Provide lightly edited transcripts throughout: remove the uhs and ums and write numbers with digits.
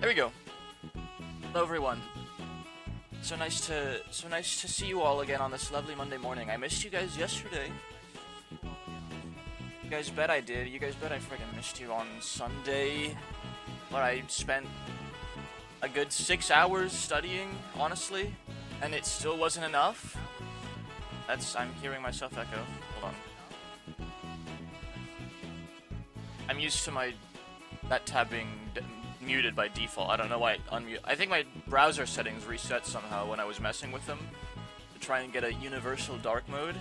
There we go. Hello everyone. So nice to see you all again on this lovely Monday morning. I missed you guys yesterday. You guys bet I did. You guys bet I freaking missed you on Sunday. Where I spent a good 6 hours studying, honestly, and it still wasn't enough. I'm hearing myself echo. Hold on. I'm used to that tab being muted by default. I don't know why it unmute. I think my browser settings reset somehow when I was messing with them to try and get a universal dark mode.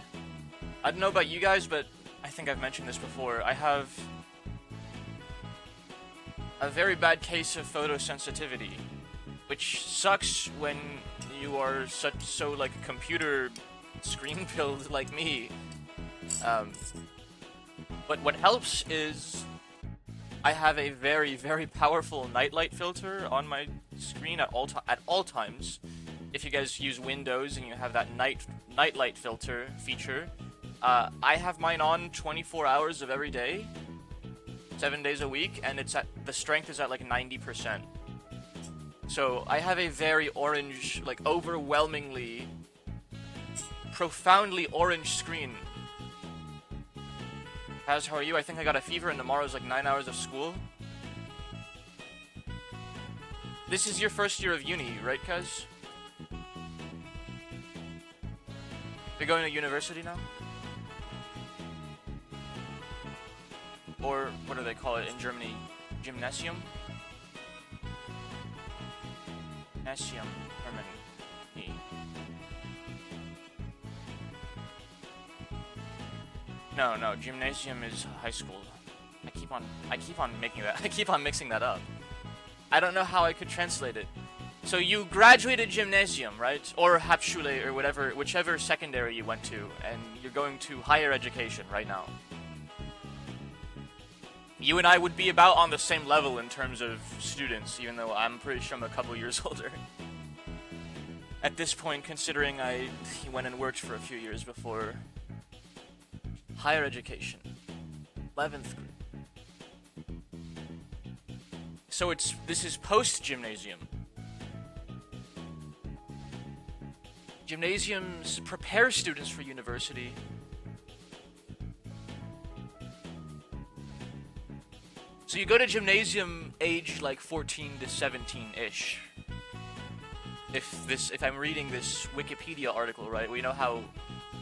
I don't know about you guys, but I think I've mentioned this before. I have a very bad case of photosensitivity, which sucks when you are so like computer screen filled like me. But what helps is I have a very, very powerful nightlight filter on my screen at all times. If you guys use Windows and you have that nightlight filter feature, I have mine on 24 hours of every day, 7 days a week, and the strength is at like 90%. So I have a very orange, like overwhelmingly, profoundly orange screen. Kaz, how are you? I think I got a fever and tomorrow's like 9 hours of school. This is your first year of uni, right, Kaz? You're going to university now? Or, what do they call it in Germany? Gymnasium? Gymnasium, Germany. No, gymnasium is high school. I keep on mixing that up. I don't know how I could translate it. So you graduated gymnasium, right? Or Hauptschule, or whichever secondary you went to, and you're going to higher education right now. You and I would be about on the same level in terms of students, even though I'm pretty sure I'm a couple years older. At this point, considering I went and worked for a few years before higher education, 11th grade. So this is post-gymnasium. Gymnasiums prepare students for university. So you go to gymnasium age like 14 to 17-ish. If I'm reading this Wikipedia article right, we know how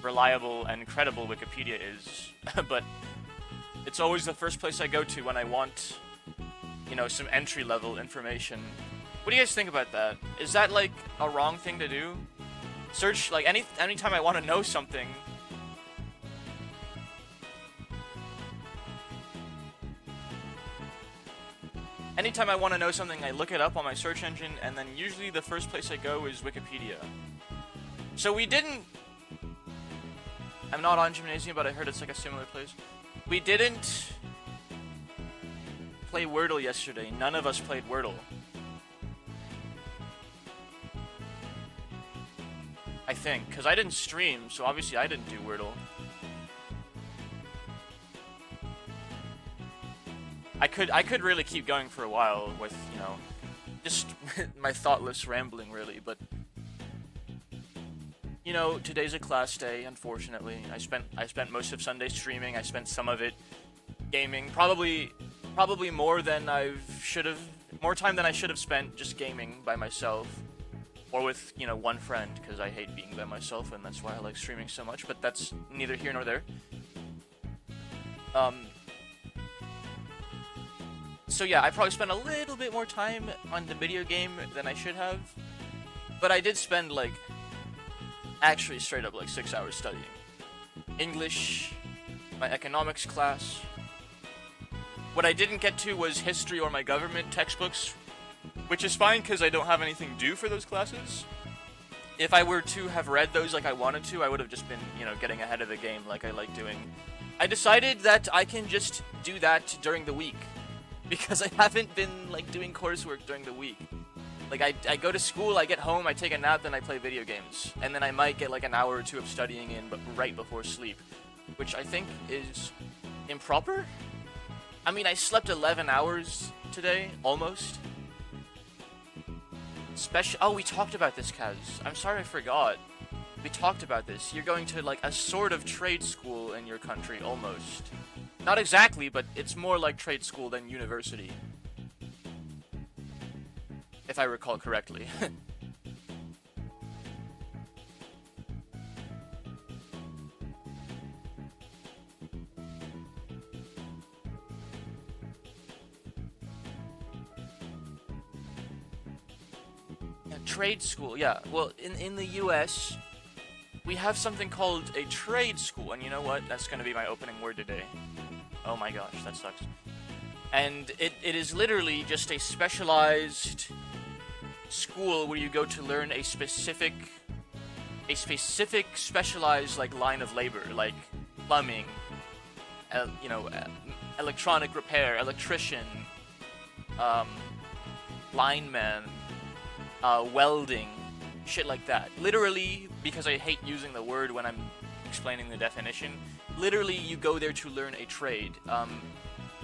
reliable and credible Wikipedia is, but it's always the first place I go to when I want, some entry-level information. What do you guys think about that? Is that like a wrong thing to do? Search, like, anytime I want to know something. Anytime I want to know something, I look it up on my search engine, and then usually the first place I go is Wikipedia. So I'm not on Gymnasium, but I heard it's like a similar place. We didn't play Wordle yesterday. None of us played Wordle. I think, because I didn't stream, so obviously I didn't do Wordle. I could really keep going for a while with, just my thoughtless rambling, really, but today's a class day, unfortunately. I spent most of Sunday streaming. I spent some of it gaming. Probably more than more time than I should have spent just gaming by myself. Or with, one friend, because I hate being by myself, and that's why I like streaming so much, but that's neither here nor there. So yeah, I probably spent a little bit more time on the video game than I should have. But I did spend, actually straight up, 6 hours studying. English, my economics class. What I didn't get to was history or my government textbooks, which is fine because I don't have anything due for those classes. If I were to have read those like I wanted to, I would have just been, getting ahead of the game like I like doing. I decided that I can just do that during the week, because I haven't been, doing coursework during the week. I go to school, I get home, I take a nap, then I play video games. And then I might get, an hour or two of studying in, but right before sleep. Which I think is improper? I mean, I slept 11 hours today, almost. Oh, we talked about this, Kaz. I'm sorry I forgot. We talked about this. You're going to, like, a sort of trade school in your country, almost. Not exactly, but it's more like trade school than university. If I recall correctly. Trade school, yeah. Well, in the US, we have something called a trade school, and you know what? That's gonna be my opening word today. Oh my gosh, that sucks. And it is literally just a specialized school where you go to learn a specific specialized, like, line of labor, like plumbing, you know, electronic repair, electrician, lineman, welding, shit like that. Literally, because I hate using the word when I'm explaining the definition, literally you go there to learn a trade.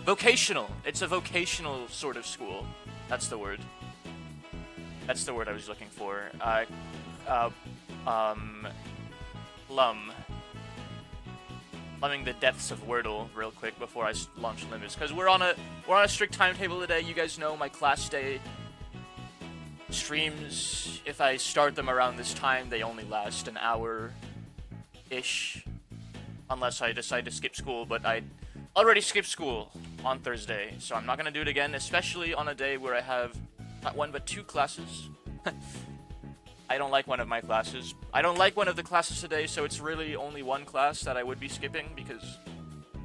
Vocational. It's a vocational sort of school. That's the word. That's the word I was looking for. Plumbing the depths of Wordle real quick before I launch Limbus, because we're on a strict timetable today. You guys know my class day streams, if I start them around this time, they only last an hour-ish. Unless I decide to skip school, but I already skipped school on Thursday, so I'm not gonna do it again, especially on a day where I have not one but two classes. I don't like one of my classes. I don't like one of the classes today, so it's really only one class that I would be skipping, because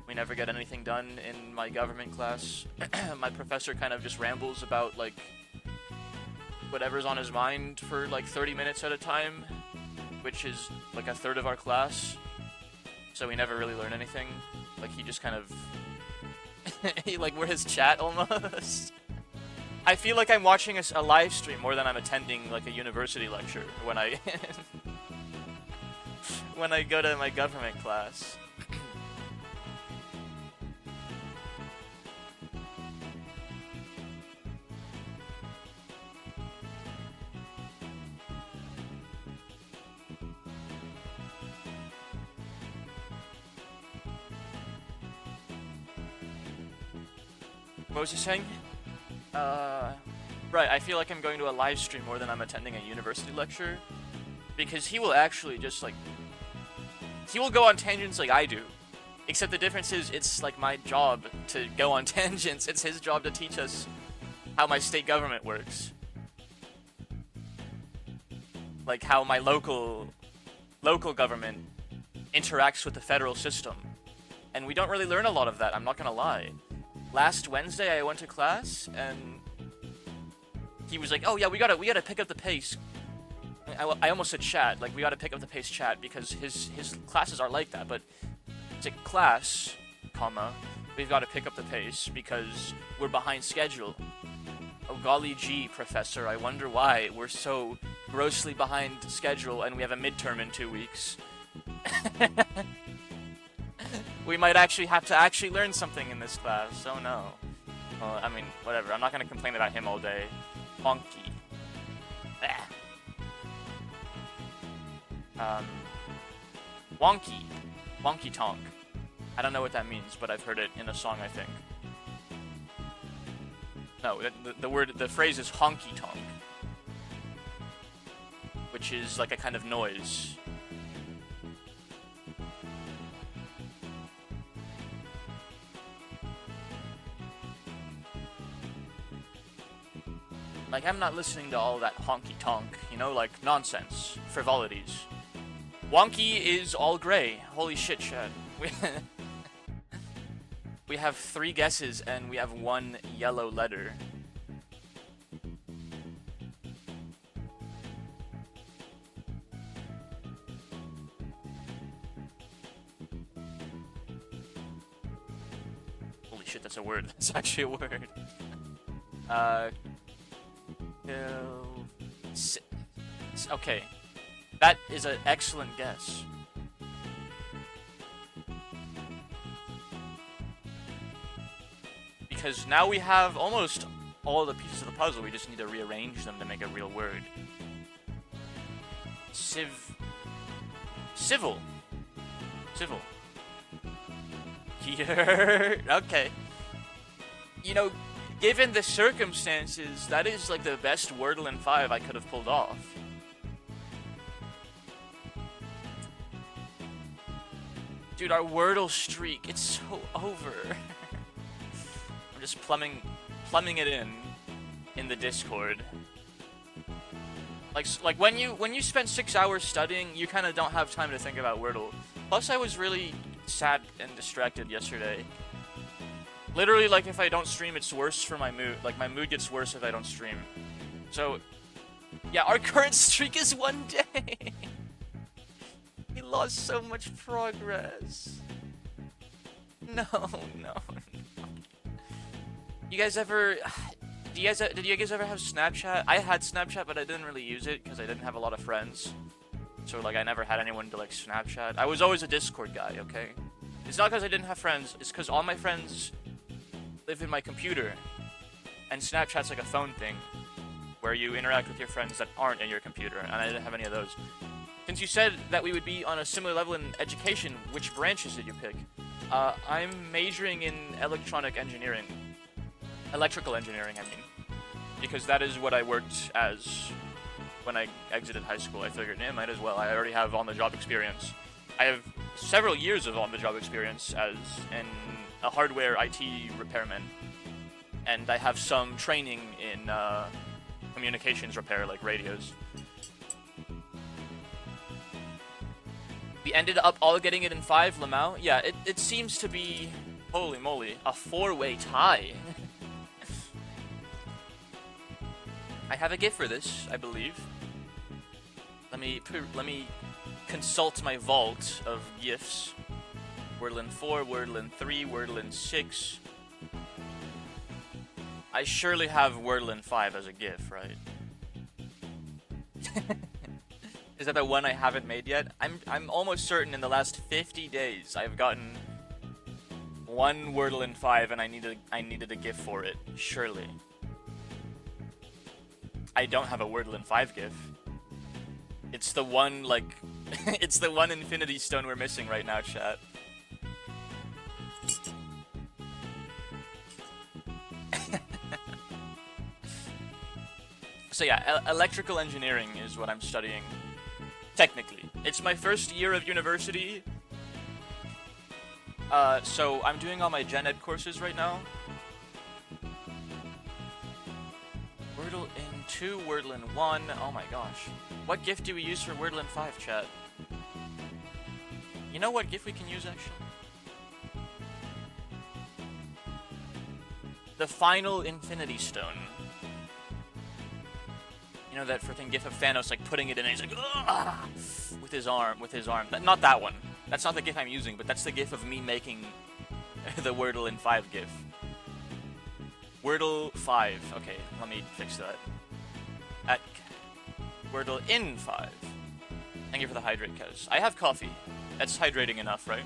we never get anything done in my government class. My professor kind of just rambles about, like, whatever's on his mind for like 30 minutes at a time, which is like a third of our class, so we never really learn anything. Like, he just kind of like, we're his chat almost. I feel like I'm watching a live stream more than I'm attending like a university lecture when I when I go to my government class. What was he saying? Right, I feel like I'm going to a live stream more than I'm attending a university lecture, because he will actually just, like, he will go on tangents like I do, except the difference is it's, like, my job to go on tangents. It's his job to teach us how my state government works. Like, how my local government interacts with the federal system. And we don't really learn a lot of that, I'm not gonna lie. Last Wednesday, I went to class, and he was like, "Oh yeah, we gotta pick up the pace." I almost said chat, like, we gotta pick up the pace chat, because his classes are like that. But it's a class, comma, we've got to pick up the pace because we're behind schedule. Oh golly gee, professor, I wonder why we're so grossly behind schedule, and we have a midterm in 2 weeks. We might actually have to learn something in this class. Oh no. Well, I mean, whatever. I'm not gonna complain about him all day. Wonky. Wonky. Wonky tonk. I don't know what that means, but I've heard it in a song, I think. No, the phrase is honky tonk, which is like a kind of noise. Like, I'm not listening to all that honky-tonk, you know, like, nonsense, frivolities. Wonky is all gray. Holy shit, Chad. We have 3 guesses, and we have 1 yellow letter. Holy shit, that's a word. That's actually a word. Okay, that is an excellent guess. Because now we have almost all the pieces of the puzzle. We just need to rearrange them to make a real word. Civil. Here. Okay. You know, given the circumstances, that is like the best Wordle in 5 I could have pulled off. Dude, our Wordle streak, it's so over. I'm just plumbing it in the Discord. Like when you spend 6 hours studying, you kind of don't have time to think about Wordle. Plus, I was really sad and distracted yesterday. Literally, like, if I don't stream, it's worse for my mood. Like, my mood gets worse if I don't stream. So, yeah, our current streak is 1 day. We lost so much progress. No. You guys ever... Did you guys ever have Snapchat? I had Snapchat, but I didn't really use it because I didn't have a lot of friends. So, like, I never had anyone to, like, Snapchat. I was always a Discord guy, okay? It's not because I didn't have friends. It's because all my friends live in my computer. And Snapchat's like a phone thing where you interact with your friends that aren't in your computer. And I didn't have any of those. Since you said that we would be on a similar level in education, which branches did you pick? I'm majoring in electronic engineering. Electrical engineering, I mean. Because that is what I worked as when I exited high school. I figured, might as well. I already have on-the-job experience. I have several years of on-the-job experience as a hardware IT repairman. And I have some training in communications repair, like radios. We ended up all getting it in 5, Lamau. Yeah, it seems to be, holy moly, a 4-way tie. I have a GIF for this, I believe. Let me consult my vault of GIFs. Wordlin 4, Wordlin 3, Wordlin 6. I surely have Wordlin 5 as a GIF, right? Is that the one I haven't made yet? I'm almost certain in the last 50 days I've gotten one Wordlin 5 and I needed a GIF for it. Surely. I don't have a Wordlin 5 GIF. It's the one, like... it's the one Infinity Stone we're missing right now, chat. So yeah, electrical engineering is what I'm studying. Technically. It's my first year of university. So I'm doing all my gen ed courses right now. Wordle in 2, Wordlin 1. Oh my gosh. What GIF do we use for Wordlin 5, chat? You know what GIF we can use, actually? The final Infinity Stone. You know that freaking GIF of Thanos, like, putting it in and he's like, "Ugh!" with his arm. Not that one. That's not the GIF I'm using, but that's the GIF of me making the Wordle in 5 GIF. Wordle 5. Okay, let me fix that. At Wordle in 5. Thank you for the hydrate, Kez. I have coffee. That's hydrating enough, right?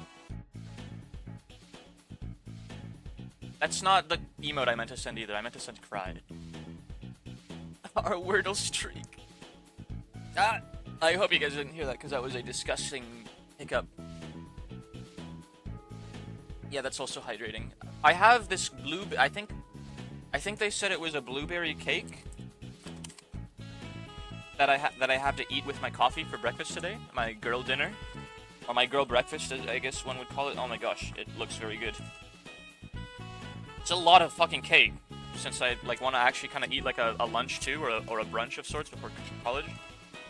That's not the emote I meant to send either. I meant to send cry. Our Wordle streak. Ah! I hope you guys didn't hear that, because that was a disgusting hiccup. Yeah, that's also hydrating. I have this blue... I think they said it was a blueberry cake that I have to eat with my coffee for breakfast today. My girl dinner. Or my girl breakfast, I guess one would call it. Oh my gosh, it looks very good. It's a lot of fucking cake, since I like want to actually kind of eat like a lunch too, or a brunch of sorts before college.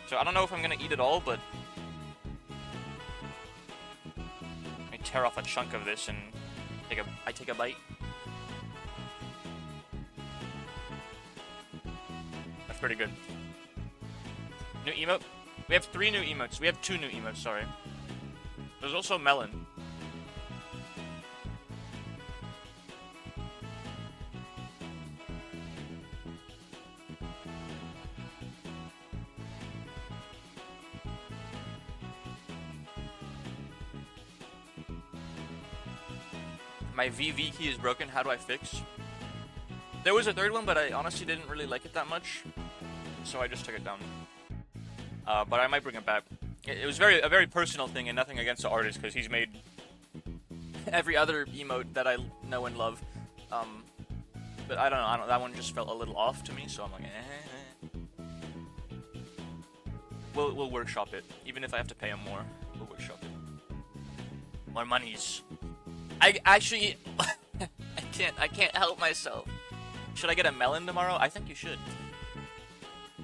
So I don't know if I'm gonna eat it all, but let me tear off a chunk of this and take a bite. That's pretty good. New emote? We have 3 new emotes. We have 2 new emotes, sorry. There's also melon. My VV key is broken. How do I fix? There was a third one, but I honestly didn't really like it that much, so I just took it down. But I might bring it back. It was a very personal thing, and nothing against the artist, because he's made every other emote that I know and love. But I don't know, that one just felt a little off to me, so I'm like, We'll workshop it, even if I have to pay him more. We'll workshop it. More monies. I actually, I can't help myself. Should I get a melon tomorrow? I think you should.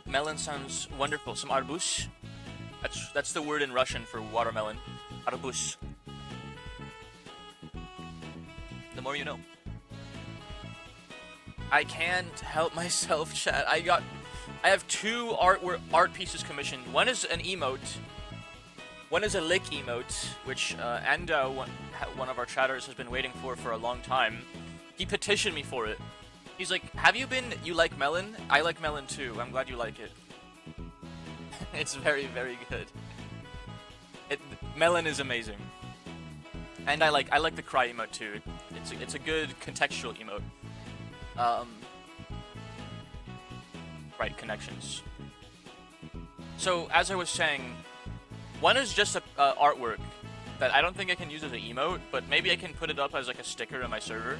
Melon sounds wonderful. Some arbuz. That's the word in Russian for watermelon. Arbuz. The more you know. I can't help myself, chat. I have 2 art pieces commissioned. One is an emote. One is a lick emote, which Ando, one of our chatters, has been waiting for a long time. He petitioned me for it. He's like, have you been... You like melon? I like melon too. I'm glad you like it. It's very, very good. Melon is amazing. And I like the cry emote too. It's a good contextual emote. Right, connections. So, as I was saying, one is just a artwork that I don't think I can use as an emote, but maybe I can put it up as like a sticker on my server.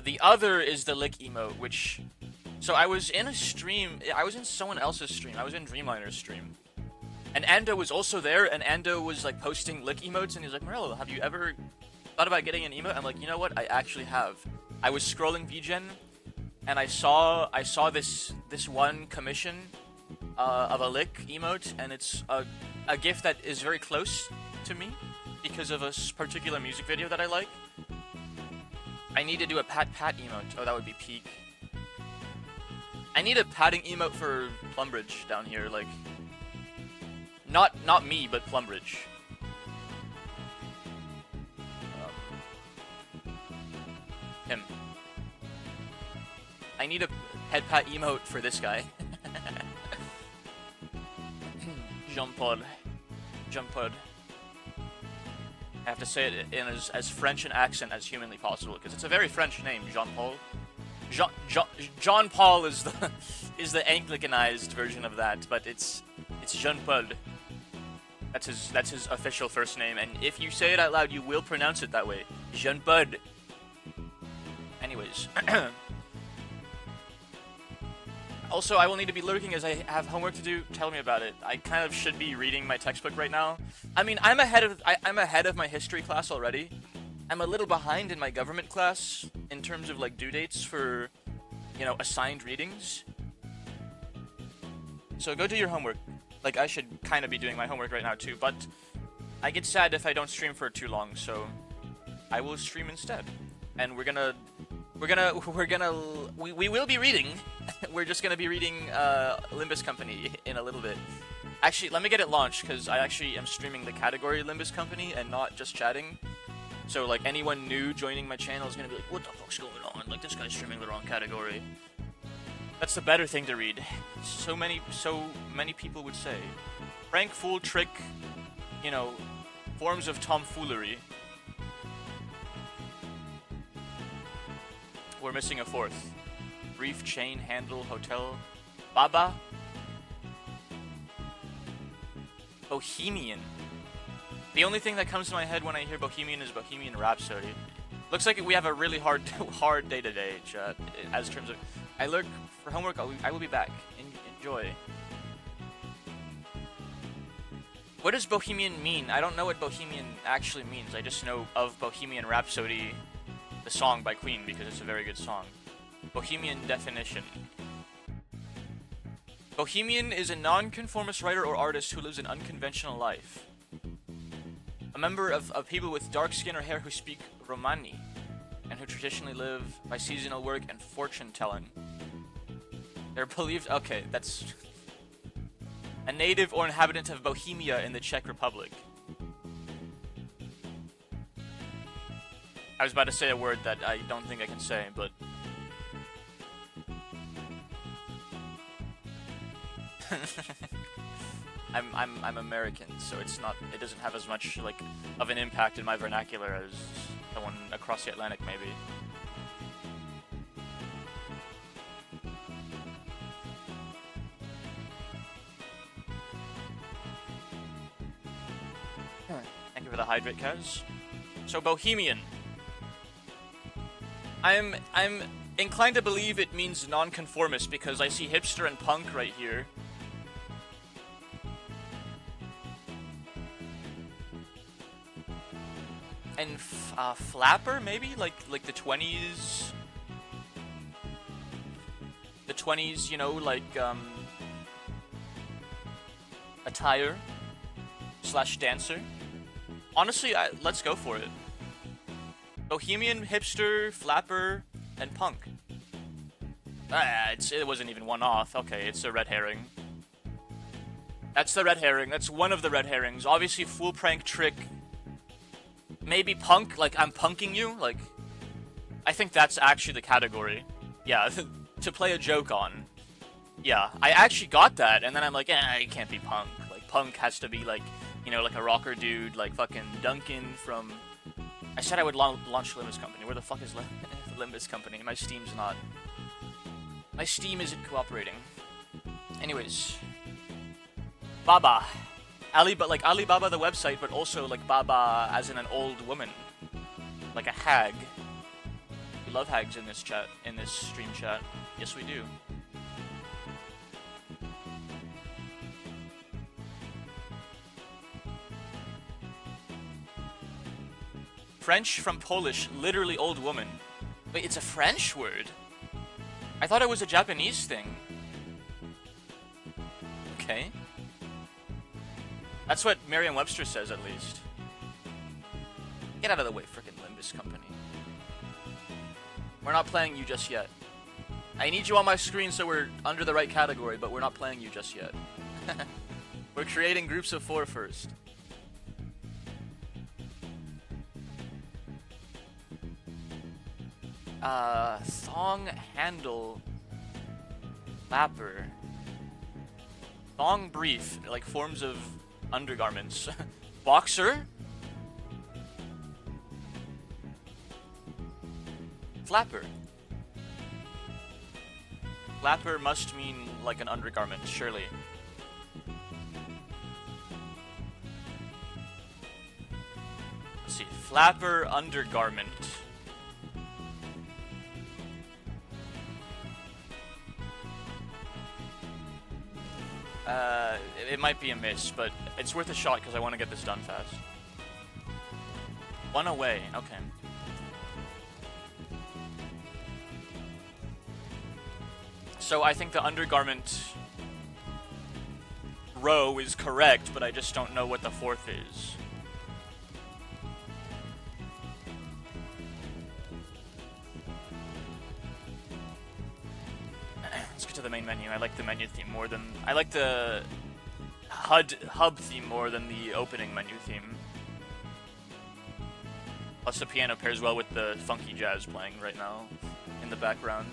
The other is the lick emote, which... So I was in a stream, I was in someone else's stream, I was in Dreamliner's stream. And Ando was also there, and Ando was like posting lick emotes, and he's like, Morel, have you ever thought about getting an emote? I'm like, you know what, I actually have. I was scrolling VGen, and I saw this one commission of a lick emote, and it's a gift that is very close to me because of a particular music video that I like. I need to do a pat emote. Oh, that would be peak. I need a patting emote for Plumbridge down here, like... Not me, but Plumbridge. Him. I need a head pat emote for this guy. Jean-Paul. Jean-Paul. I have to say it in as French an accent as humanly possible, because it's a very French name, Jean-Paul. Jean-Paul is the Anglicanized version of that, but it's Jean-Paul. That's his official first name, and if you say it out loud, you will pronounce it that way. Jean-Paul. Anyways. Also, I will need to be lurking as I have homework to do. Tell me about it. I kind of should be reading my textbook right now. I mean, I'm ahead of my history class already. I'm a little behind in my government class in terms of like due dates for, you know, assigned readings. So go do your homework. Like, I should kind of be doing my homework right now too, but I get sad if I don't stream for too long, so I will stream instead. And we will be reading. We're just gonna be reading Limbus Company in a little bit. Actually, let me get it launched, because I actually am streaming the category Limbus Company and not just chatting. So, like, anyone new joining my channel is gonna be like, what the fuck's going on? Like, this guy's streaming the wrong category. That's the better thing to read. So many people would say. Prank, fool, trick, you know, forms of tomfoolery. We're missing a fourth. Brief, chain, handle, hotel, baba. Bohemian. The only thing that comes to my head when I hear Bohemian is Bohemian Rhapsody. Looks like we have a really hard day today, chat. As terms of, I lurk for homework. I will be back. Enjoy. What does Bohemian mean? I don't know what Bohemian actually means. I just know of Bohemian Rhapsody, the song by Queen, because it's a very good song. Bohemian definition. Bohemian is a non-conformist writer or artist who lives an unconventional life. A member of people with dark skin or hair who speak Romani, and who traditionally live by seasonal work and fortune-telling. They're believed... Okay, that's... A native or inhabitant of Bohemia in the Czech Republic. I was about to say a word that I don't think I can say, but... I'm American, so it doesn't have as much like of an impact in my vernacular as someone across the Atlantic maybe. you for the hydrate, Kaz. So Bohemian. I'm inclined to believe it means nonconformist because I see hipster and punk right here. And flapper, maybe? Like the 20s? The 20s, you know, like, attire / dancer. Honestly, let's go for it. Bohemian, hipster, flapper, and punk. It wasn't even one off. Okay, it's a red herring. That's the red herring. That's one of the red herrings. Obviously, fool, prank, trick. Maybe punk, like I'm punking you. Like, I think that's actually the category. Yeah, to play a joke on. Yeah, I actually got that, and then I'm like, it can't be punk. Like, punk has to be like, you know, like a rocker dude, like fucking Duncan from... I said I would launch Limbus Company. Where the fuck is Limbus Company? My Steam's not... My Steam isn't cooperating. Anyways. Baba. Like Alibaba the website, but also like Baba as in an old woman. Like a hag. We love hags in this chat, in this stream chat. Yes, we do. French from Polish, literally old woman. Wait, it's a French word? I thought it was a Japanese thing. Okay. That's what Merriam-Webster says, at least. Get out of the way, frickin' Limbus Company. We're not playing you just yet. I need you on my screen so we're under the right category, but we're not playing you just yet. We're creating groups of 4 first. Thong handle flapper. Thong brief, like forms of undergarments. Boxer? Flapper. Flapper must mean like an undergarment, surely. Let's see. Flapper undergarment. It might be a miss, but it's worth a shot because I want to get this done fast. 1 away, okay. So I think the undergarment row is correct, but I just don't know what the 4th is. Let's get to the main menu. I like the menu theme more than... I like the hub theme more than the opening menu theme. Plus the piano pairs well with the funky jazz playing right now in the background.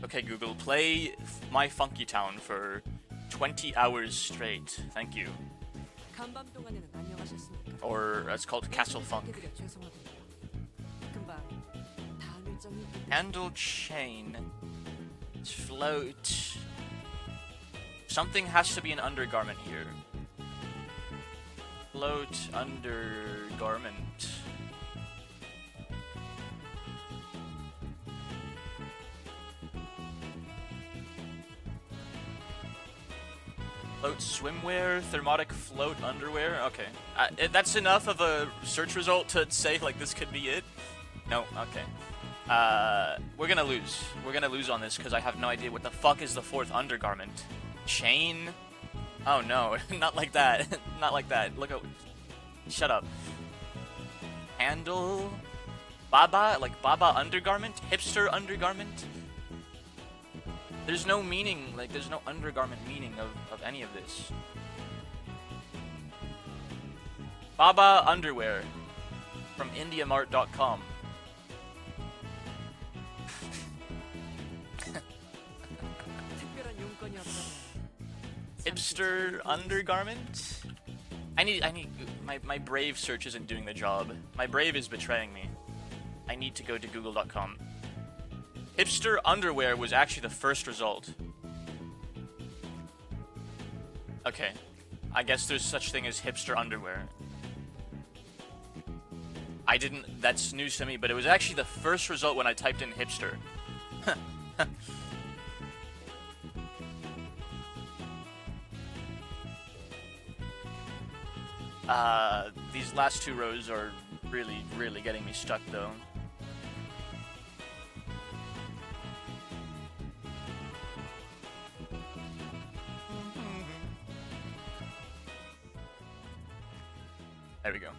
Okay, Google, play My Funky Town for 20 hours straight. Thank you. Or it's called Castle Funk. Handle chain. Float. Something has to be an undergarment here. Float undergarment. Float swimwear, thermotic float underwear. Okay, that's enough of a search result to say like this could be it. No, okay. We're gonna lose. We're gonna lose on this because I have no idea what the fuck is the 4th undergarment. Chain? Oh no, not like that. Not like that. Look at. Shut up. Handle. Baba, like Baba undergarment, hipster undergarment. There's no meaning, like, there's no undergarment meaning of any of this. Baba underwear from indiamart.com. Hipster undergarment? I need, my Brave search isn't doing the job. My Brave is betraying me. I need to go to google.com. Hipster underwear was actually the first result. Okay. I guess there's such thing as hipster underwear. I didn't... That's news to me, but it was actually the first result when I typed in hipster. These last two rows are really, really getting me stuck, though. There we go.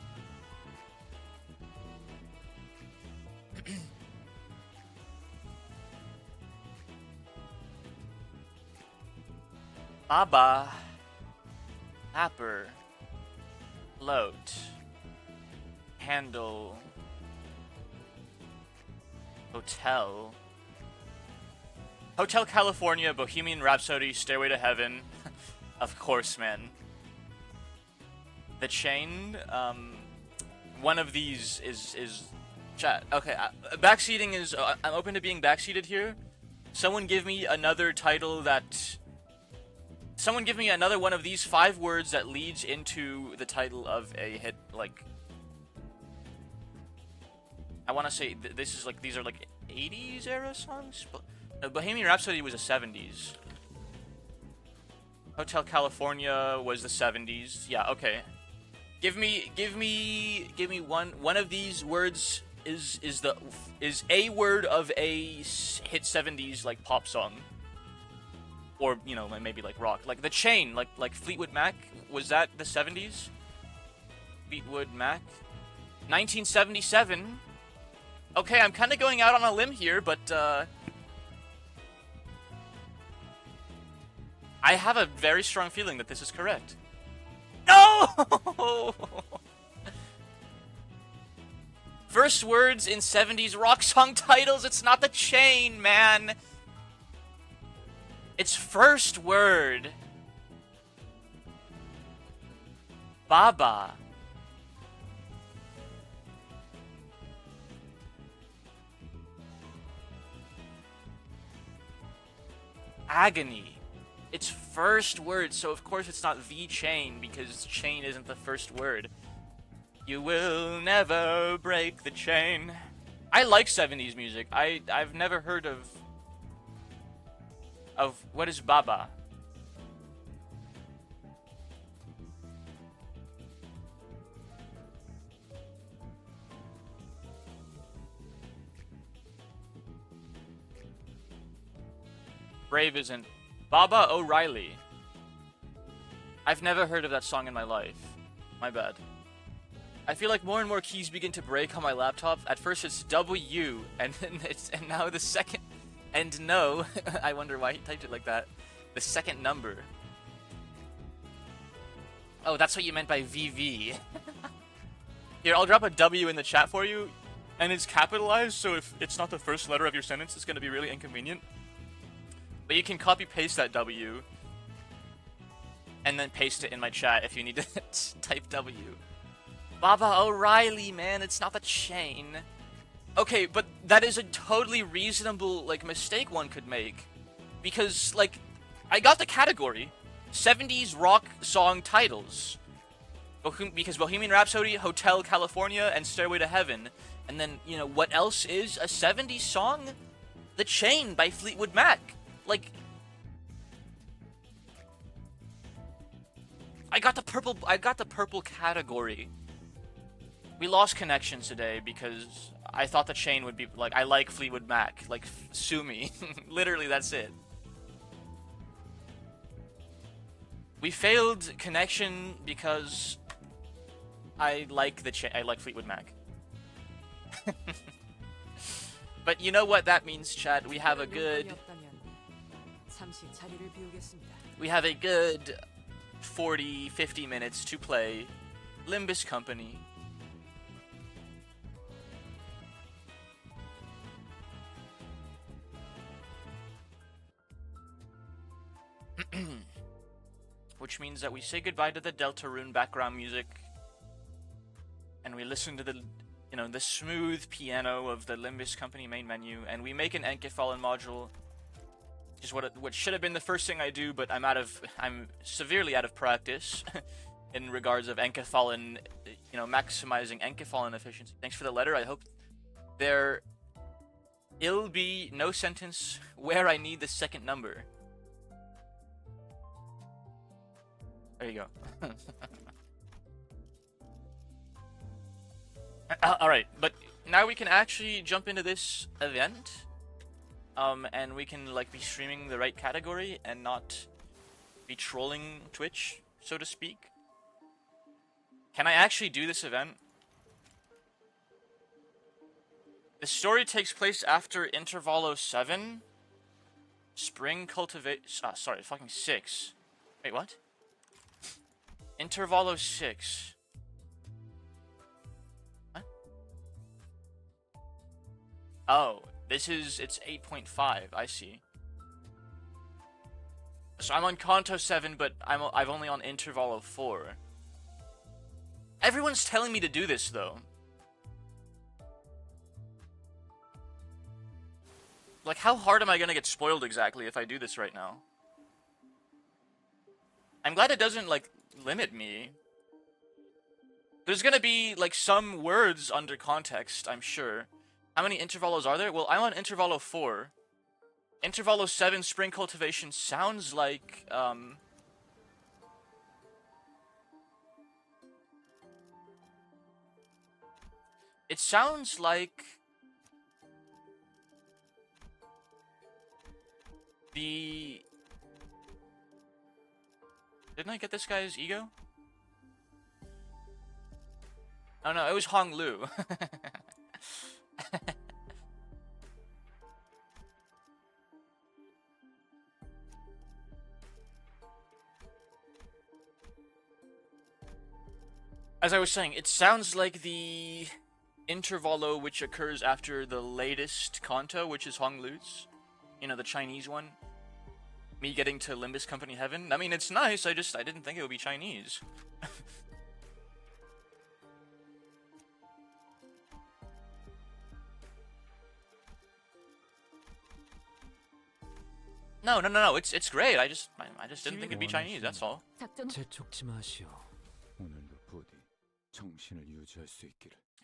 Baba. Happer. Float. Handle. Hotel. Hotel California, Bohemian Rhapsody, Stairway to Heaven. Of course, man. The chain, one of these is chat. Okay, backseating is, I'm open to being backseated here. Someone give me another title that, someone give me another one of these 5 words that leads into the title of a hit, like, I want to say, this is like, these are like 80s era songs? Bohemian Rhapsody was the 70s. Hotel California was the 70s. Yeah, okay. Give me one of these words is a word of a hit 70s like pop song, or you know, maybe like rock, like The Chain, like Fleetwood Mac. Was that the 70s? Fleetwood Mac, 1977. Okay, I'm kind of going out on a limb here, but I have a very strong feeling that this is correct. No! First words in 70s rock song titles, it's not The Chain, man. It's first word. Baba. Agony. It's first word, so of course it's not The Chain, because chain isn't the first word. You will never break the chain. I like 70s music. I've never heard of what is Baba? Brave isn't. Baba O'Reilly. I've never heard of that song in my life. My bad. I feel like more and more keys begin to break on my laptop. At first it's W, and then and now the second, and no, I wonder why he typed it like that. The second number. Oh, that's what you meant by VV. Here, I'll drop a W in the chat for you, and it's capitalized, so if it's not the first letter of your sentence, it's going to be really inconvenient. But you can copy-paste that W, and then paste it in my chat if you need to type W. Baba O'Reilly, man, it's not The Chain. Okay, but that is a totally reasonable, like, mistake one could make. Because, like, I got the category. 70s rock song titles. Because Bohemian Rhapsody, Hotel California, and Stairway to Heaven. And then, you know, what else is a 70s song? The Chain by Fleetwood Mac. Like, I got the purple category. We lost connections today because I thought The Chain would be like, I like Fleetwood Mac, like, sue me. Literally, that's it. We failed connection because I like I like Fleetwood Mac. But you know what that means, chat? We have a good 40-50 minutes to play Limbus Company. Which means that we say goodbye to the Deltarune background music, and we listen to the, you know, the smooth piano of the Limbus Company main menu, and we make an Enkefallen module, Just what should have been the first thing I do, but I'm severely out of practice in regards of enkephalon, maximizing enkephalon efficiency. Thanks for the letter. I hope it'll be no sentence where I need the second number. There you go. Alright, but now we can actually jump into this event. And we can be streaming the right category and not be trolling Twitch, so to speak. Can I actually do this event? The story takes place after Intervalo 7. Spring cultivate. Sorry, fucking 6. Wait, what? Intervalo 6. What? Oh. It's 8.5, I see. So I'm on Kanto 7, but I've only on Intervalo 4. Everyone's telling me to do this, though. How hard am I gonna get spoiled exactly if I do this right now? I'm glad it doesn't, limit me. There's gonna be, some words under context, I'm sure. How many intervalos are there? Well, I'm on Intervalo 4. Intervalo 7 spring cultivation sounds like, it sounds like the... Didn't I get this guy's ego? Oh no, it was Hong Lu. As I was saying, it sounds like the intervalo which occurs after the latest Kanto, which is Hong Lu's. The Chinese one. Me getting to Limbus Company Heaven. I mean, it's nice, I didn't think it would be Chinese. No, it's great. I just didn't think it'd be Chinese, that's all.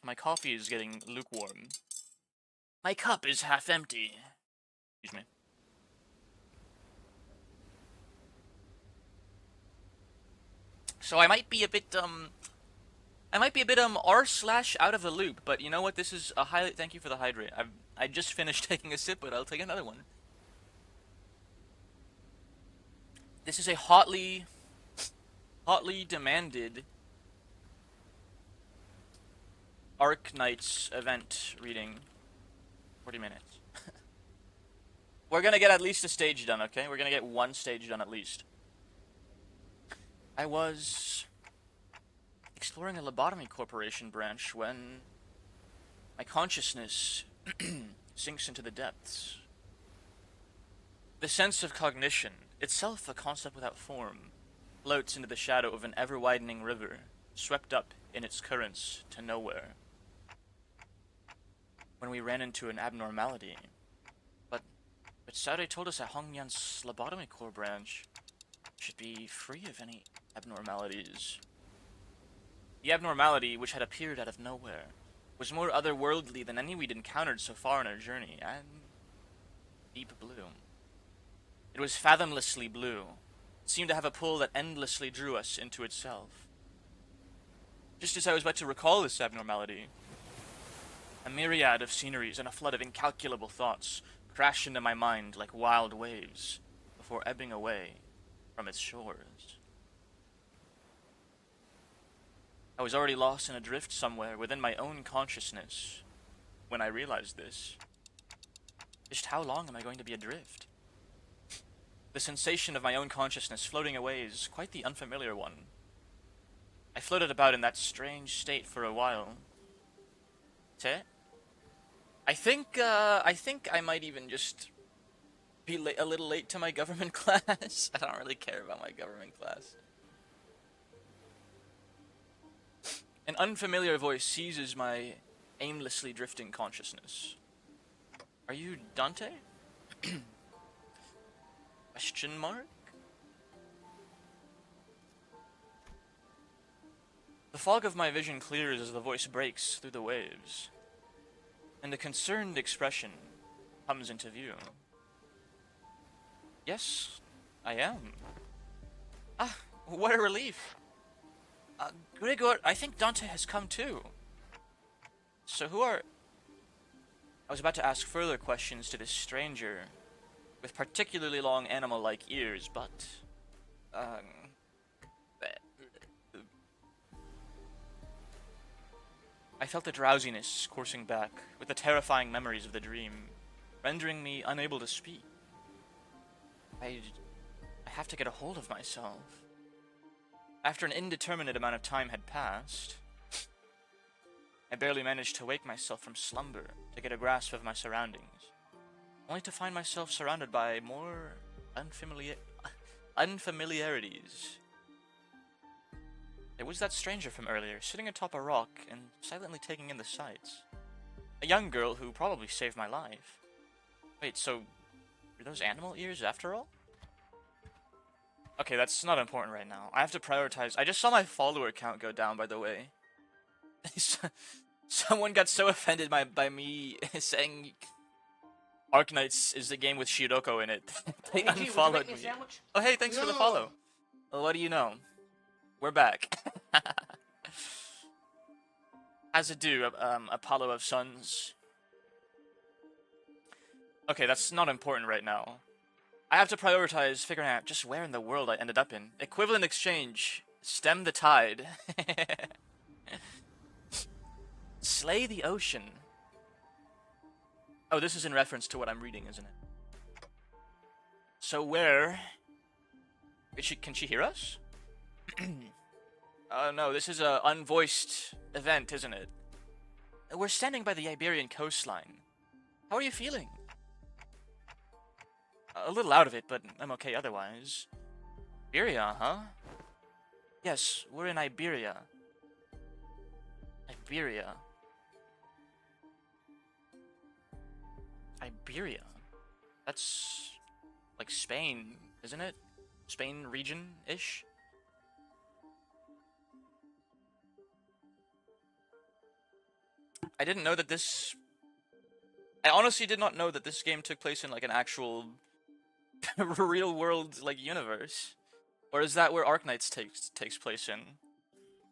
My coffee is getting lukewarm. My cup is half empty. Excuse me. So I might be a bit r/ out of the loop, but you know what? This is a highlight. Thank you for the hydrate. I just finished taking a sip, but I'll take another one. This is a hotly demanded Arknights event reading. 40 minutes. We're gonna get at least a stage done, okay? We're gonna get one stage done at least. I was exploring a lobotomy corporation branch when my consciousness sinks into the depths. The sense of cognition, itself a concept without form, floats into the shadow of an ever-widening river, swept up in its currents to nowhere. When we ran into an abnormality, but Saturday told us that Hongyan's lobotomy core branch should be free of any abnormalities. The abnormality, which had appeared out of nowhere, was more otherworldly than any we'd encountered so far in our journey, and deep blue. It was fathomlessly blue. It seemed to have a pull that endlessly drew us into itself. Just as I was about to recall this abnormality, a myriad of sceneries and a flood of incalculable thoughts crashed into my mind like wild waves before ebbing away from its shores. I was already lost and adrift somewhere within my own consciousness when I realized this. Just how long am I going to be adrift? The sensation of my own consciousness floating away is quite the unfamiliar one. I floated about in that strange state for a while. I think I might even just be a little late to my government class. I don't really care about my government class. An unfamiliar voice seizes my aimlessly drifting consciousness. Are you Dante? Question mark? The fog of my vision clears as the voice breaks through the waves, and a concerned expression comes into view. Yes, I am. Ah, what a relief. Gregor, I think Dante has come too. So who are... I was about to ask further questions to this stranger with particularly long animal-like ears, but... I felt a drowsiness coursing back with the terrifying memories of the dream, rendering me unable to speak. I have to get a hold of myself. After an indeterminate amount of time had passed, I barely managed to wake myself from slumber to get a grasp of my surroundings, only to find myself surrounded by more unfamiliarities. It was that stranger from earlier, sitting atop a rock and silently taking in the sights. A young girl who probably saved my life. Wait, so were those animal ears after all? Okay, that's not important right now. I have to prioritize. I just saw my follower count go down, by the way. Someone got so offended by me saying Arknights is the game with Shiroko in it. They unfollowed me. Oh, hey, thanks for the follow. Well, what do you know? We're back. As it do, Apollo of Suns. Okay, that's not important right now. I have to prioritize figuring out just where in the world I ended up in. Equivalent exchange. Stem the tide. Slay the ocean. Oh, this is in reference to what I'm reading, isn't it? So where... Can she hear us? No, this is a unvoiced event, isn't it? We're standing by the Iberian coastline. How are you feeling? A little out of it, but I'm okay otherwise. Iberia, huh? Yes, we're in Iberia. Iberia. Iberia? That's like Spain, isn't it? Spain region-ish? I didn't know that this... I honestly did not know that this game took place in like an actual real world like universe. Or is that where Arknights takes place in?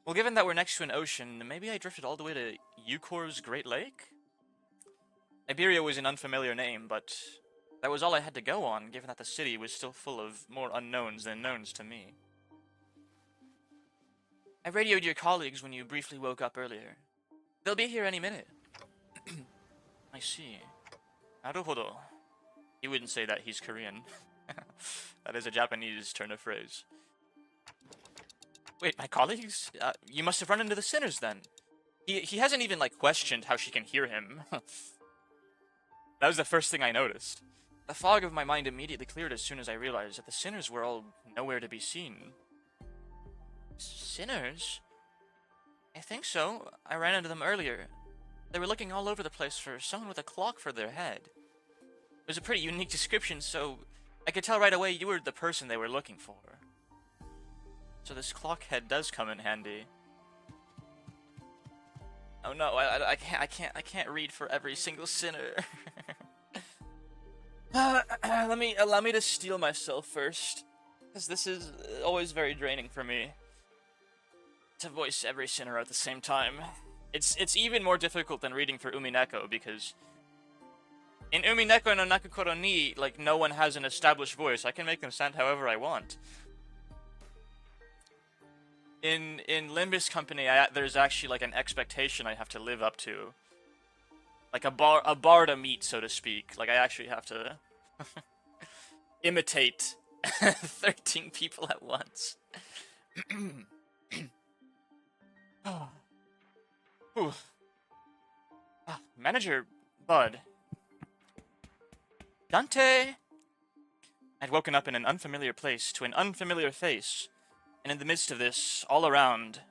Well, given that we're next to an ocean, maybe I drifted all the way to Eukor's Great Lake? Iberia was an unfamiliar name, but that was all I had to go on, given that the city was still full of more unknowns than knowns to me. I radioed your colleagues when you briefly woke up earlier. They'll be here any minute. I see. Naruhodo. He wouldn't say that, he's Korean. That is a Japanese turn of phrase. Wait, my colleagues? You must have run into the sinners then. He hasn't even, like, questioned how she can hear him. That was the first thing I noticed. The fog of my mind immediately cleared as soon as I realized that the sinners were all nowhere to be seen. Sinners? I think so. I ran into them earlier. They were looking all over the place for someone with a clock for their head. It was a pretty unique description, so I could tell right away you were the person they were looking for. So this clock head does come in handy. Oh no, I can't read for every single sinner. Allow me to steel myself first, because this is always very draining for me to voice every sinner at the same time. It's even more difficult than reading for Umineko, because in Umineko no Nakukoro ni, like, no one has an established voice. I can make them sound however I want. In Limbus Company, there's actually like an expectation I have to live up to, like a bar to meet, so to speak. Like I actually have to imitate 13 people at once. Manager Bud. Dante! I'd woken up in an unfamiliar place to an unfamiliar face, and in the midst of this, all around,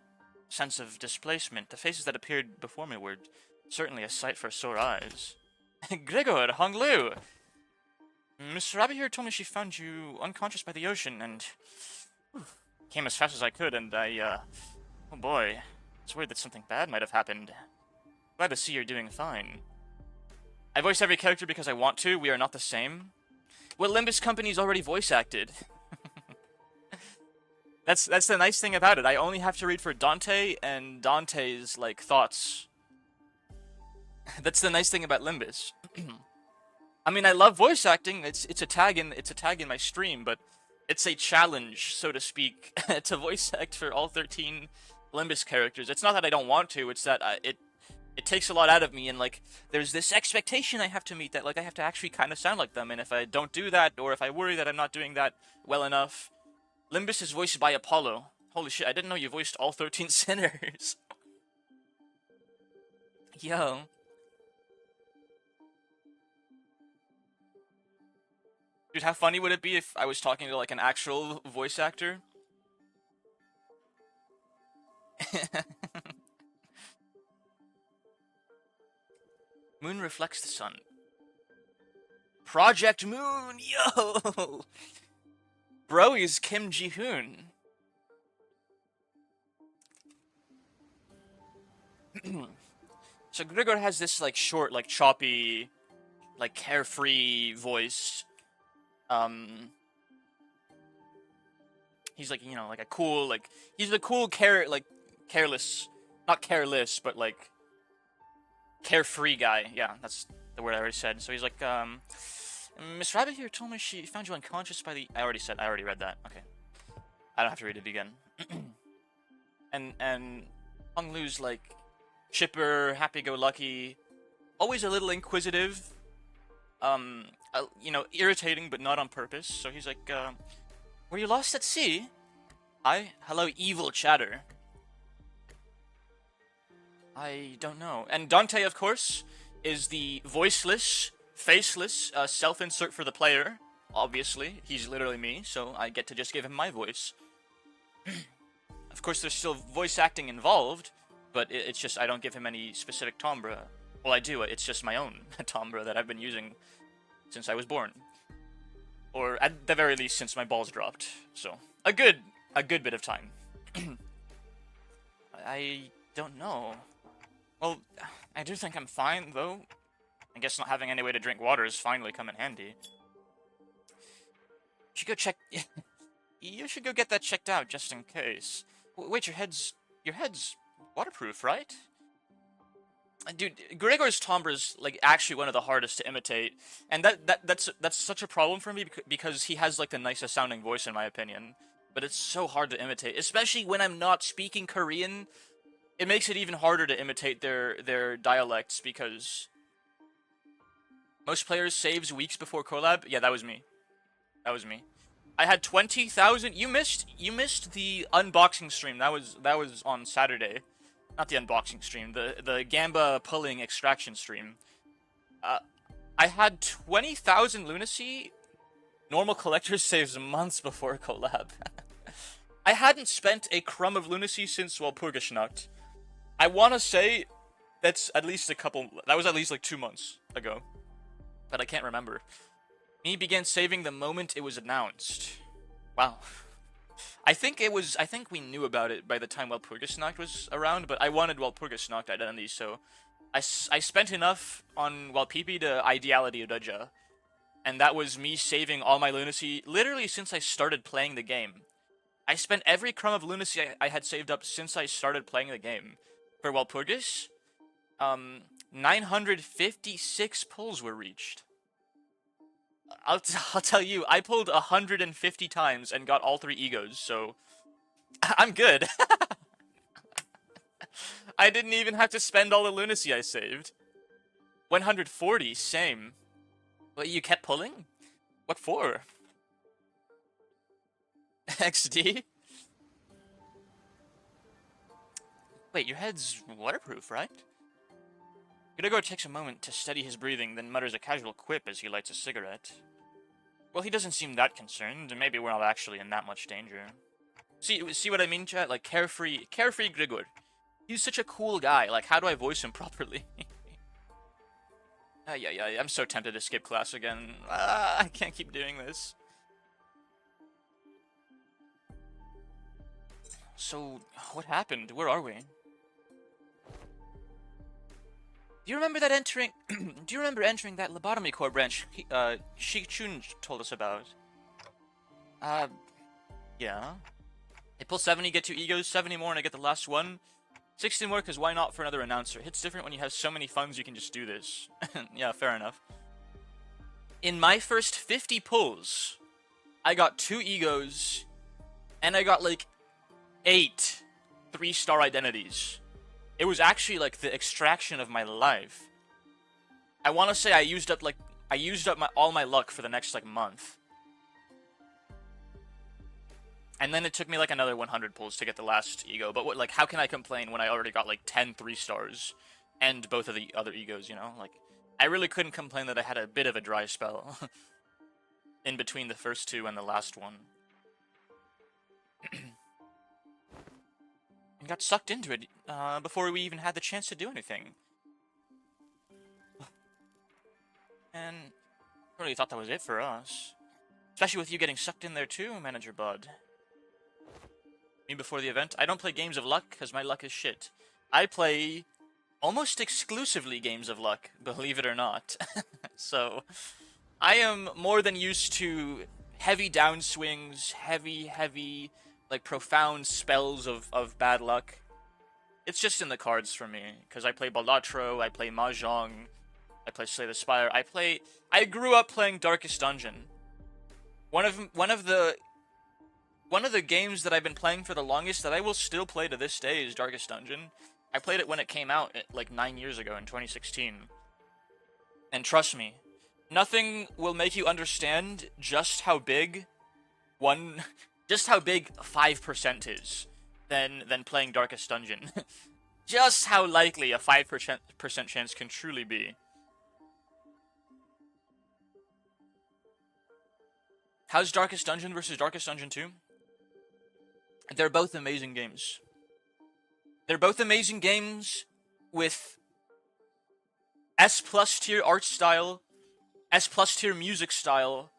sense of displacement, the faces that appeared before me were certainly a sight for sore eyes. Gregor, Honglu! Mr. Rabbit here told me she found you unconscious by the ocean, and came as fast as I could, and oh boy, it's weird that something bad might have happened. Glad to see you're doing fine. I voice every character because I want to. We are not the same. Well, Limbus Company's already voice acted. That's the nice thing about it. I only have to read for Dante and Dante's like thoughts. That's the nice thing about Limbus. I mean, I love voice acting. It's a tag in my stream, but it's a challenge, so to speak, to voice act for all 13 Limbus characters. It's not that I don't want to. It's that it takes a lot out of me, and like there's this expectation I have to meet that like I have to actually kind of sound like them, and if I don't do that, or if I worry that I'm not doing that well enough. Limbus is voiced by Apollo. Holy shit, I didn't know you voiced all 13 sinners. Yo. Dude, how funny would it be if I was talking to like an actual voice actor? Moon reflects the sun. Project Moon, yo! Bro is Kim Ji-hoon. So Grigor has this like short, like choppy, like carefree voice. He's like, you know, like a cool, like he's a cool careless, not careless, but like carefree guy. Yeah, that's the word I already said. So he's like, Miss Rabbit here told me she found you unconscious by the. I already read that. Okay, I don't have to read it again. and Hong Lu's like chipper, happy-go-lucky, always a little inquisitive. You know, irritating, but not on purpose. So he's like, were you lost at sea? Hi, hello, evil chatter. I don't know. And Dante, of course, is the voiceless, faceless self-insert for the player. Obviously, he's literally me, so I get to just give him my voice. Of course, there's still voice acting involved, but it's just I don't give him any specific timbre. Well, I do. It's just my own timbre that I've been using since I was born, or at the very least since my balls dropped. So a good bit of time. I don't know. Well, I do think I'm fine though. I guess not having any way to drink water has finally come in handy. You should go check. You should go get that checked out just in case. Wait, your head's waterproof, right? Dude, Gregor's timbre is like actually one of the hardest to imitate, and that's such a problem for me because he has like the nicest sounding voice in my opinion, but it's so hard to imitate, especially when I'm not speaking Korean. It makes it even harder to imitate their dialects because most players saves weeks before collab. Yeah, that was me. That was me. I had 20,000. You missed the unboxing stream. That was on Saturday. Not the unboxing stream, the Gamba pulling extraction stream. I had 20,000 lunacy. Normal collectors saves months before collab. I hadn't spent a crumb of lunacy since Walpurgisnacht. I want to say that's at least that was at least like 2 months ago. But I can't remember. Me began saving the moment it was announced. Wow. I think we knew about it by the time Walpurgisnacht was around, but I wanted Walpurgisnacht identity, so I spent enough on Walpipi to Ideality Udaja, and that was me saving all my lunacy literally since I started playing the game. I spent every crumb of lunacy I had saved up since I started playing the game. For Walpurgis, 956 pulls were reached. I'll tell you, I pulled 150 times and got all 3 egos, so I'm good. I didn't even have to spend all the lunacy I saved. 140, same. What, you kept pulling? What for? XD? Wait, your head's waterproof, right? Gregor takes a moment to steady his breathing, then mutters a casual quip as he lights a cigarette. Well, he doesn't seem that concerned, and maybe we're not actually in that much danger. See what I mean, chat? Like, carefree Gregor. He's such a cool guy. Like, how do I voice him properly? Yeah, I'm so tempted to skip class again. I can't keep doing this. So, what happened? Where are we? Do you remember that entering? Do you remember entering that lobotomy core branch? Shi Chun told us about. Uh, yeah. I pull 70, get 2 egos, 70 more, and I get the last one. 60 more, because why not for another announcer? It's different when you have so many funds you can just do this. Yeah, fair enough. In my first 50 pulls, I got 2 egos, and I got like 8 3-star identities. It was actually like the extraction of my life. I want to say I used up all my luck for the next like month. And then it took me like another 100 pulls to get the last ego. But what, like, how can I complain when I already got like 10 3-stars and both of the other egos, you know? Like, I really couldn't complain that I had a bit of a dry spell in between the first 2 and the last one. And got sucked into it before we even had the chance to do anything. And I really thought that was it for us. Especially with you getting sucked in there too, Manager Bud. Me before the event, I don't play games of luck because my luck is shit. I play almost exclusively games of luck, believe it or not. So, I am more than used to heavy downswings, heavy, like, profound spells of bad luck. It's just in the cards for me, because I play Balatro, I play Mahjong, I play Slay the Spire, I grew up playing Darkest Dungeon. One of the games that I've been playing for the longest that I will still play to this day is Darkest Dungeon. I played it when it came out, like 9 years ago in 2016. And trust me, nothing will make you understand just how big 5% is than playing Darkest Dungeon. Just how likely a 5% chance can truly be. How's Darkest Dungeon versus Darkest Dungeon 2? They're both amazing games. They're both amazing games with S+ tier art style, S+ tier music style,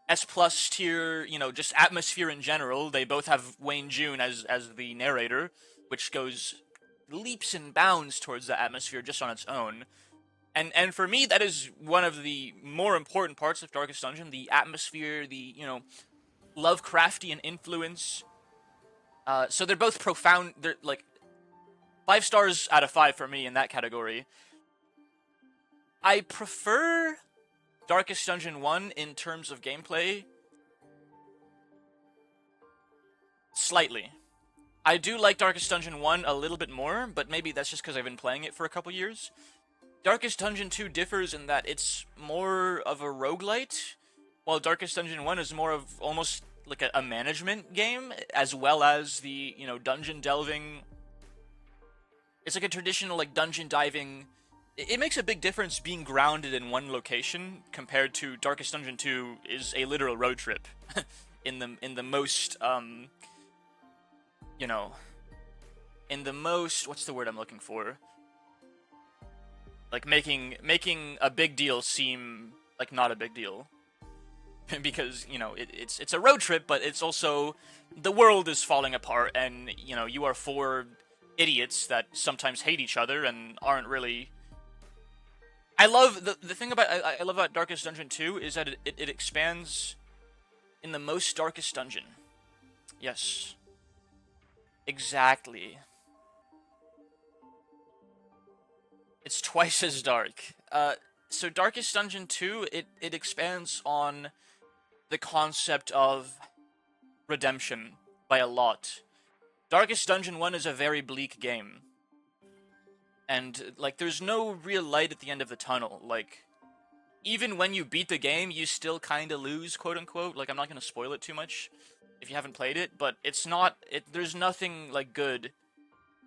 S+ tier, you know, just atmosphere in general. They both have Wayne June as the narrator, which goes leaps and bounds towards the atmosphere just on its own. And for me, that is one of the more important parts of Darkest Dungeon, the atmosphere, the, you know, Lovecraftian influence. So they're both profound. They're like 5 stars out of 5 for me in that category. I prefer Darkest Dungeon 1 in terms of gameplay slightly. I do like Darkest Dungeon 1 a little bit more, but maybe that's just because I've been playing it for a couple years. Darkest Dungeon 2 differs in that it's more of a roguelite, while Darkest Dungeon 1 is more of almost like a management game, as well as the, you know, dungeon delving. It's like a traditional, like, dungeon diving. It makes a big difference being grounded in one location compared to Darkest Dungeon 2 is a literal road trip in the most, you know, in the most, what's the word I'm looking for? Like, making a big deal seem like not a big deal. Because, you know, it's a road trip, but it's also, the world is falling apart, and, you know, you are 4 idiots that sometimes hate each other and aren't really... I love, the thing about, I love about Darkest Dungeon 2 is that it expands in the most darkest dungeon. Yes. Exactly. It's twice as dark. So Darkest Dungeon 2, it expands on the concept of redemption by a lot. Darkest Dungeon 1 is a very bleak game. And, like, there's no real light at the end of the tunnel. Like, even when you beat the game, you still kinda lose, quote-unquote. Like, I'm not gonna spoil it too much if you haven't played it, but it's not... there's nothing, like, good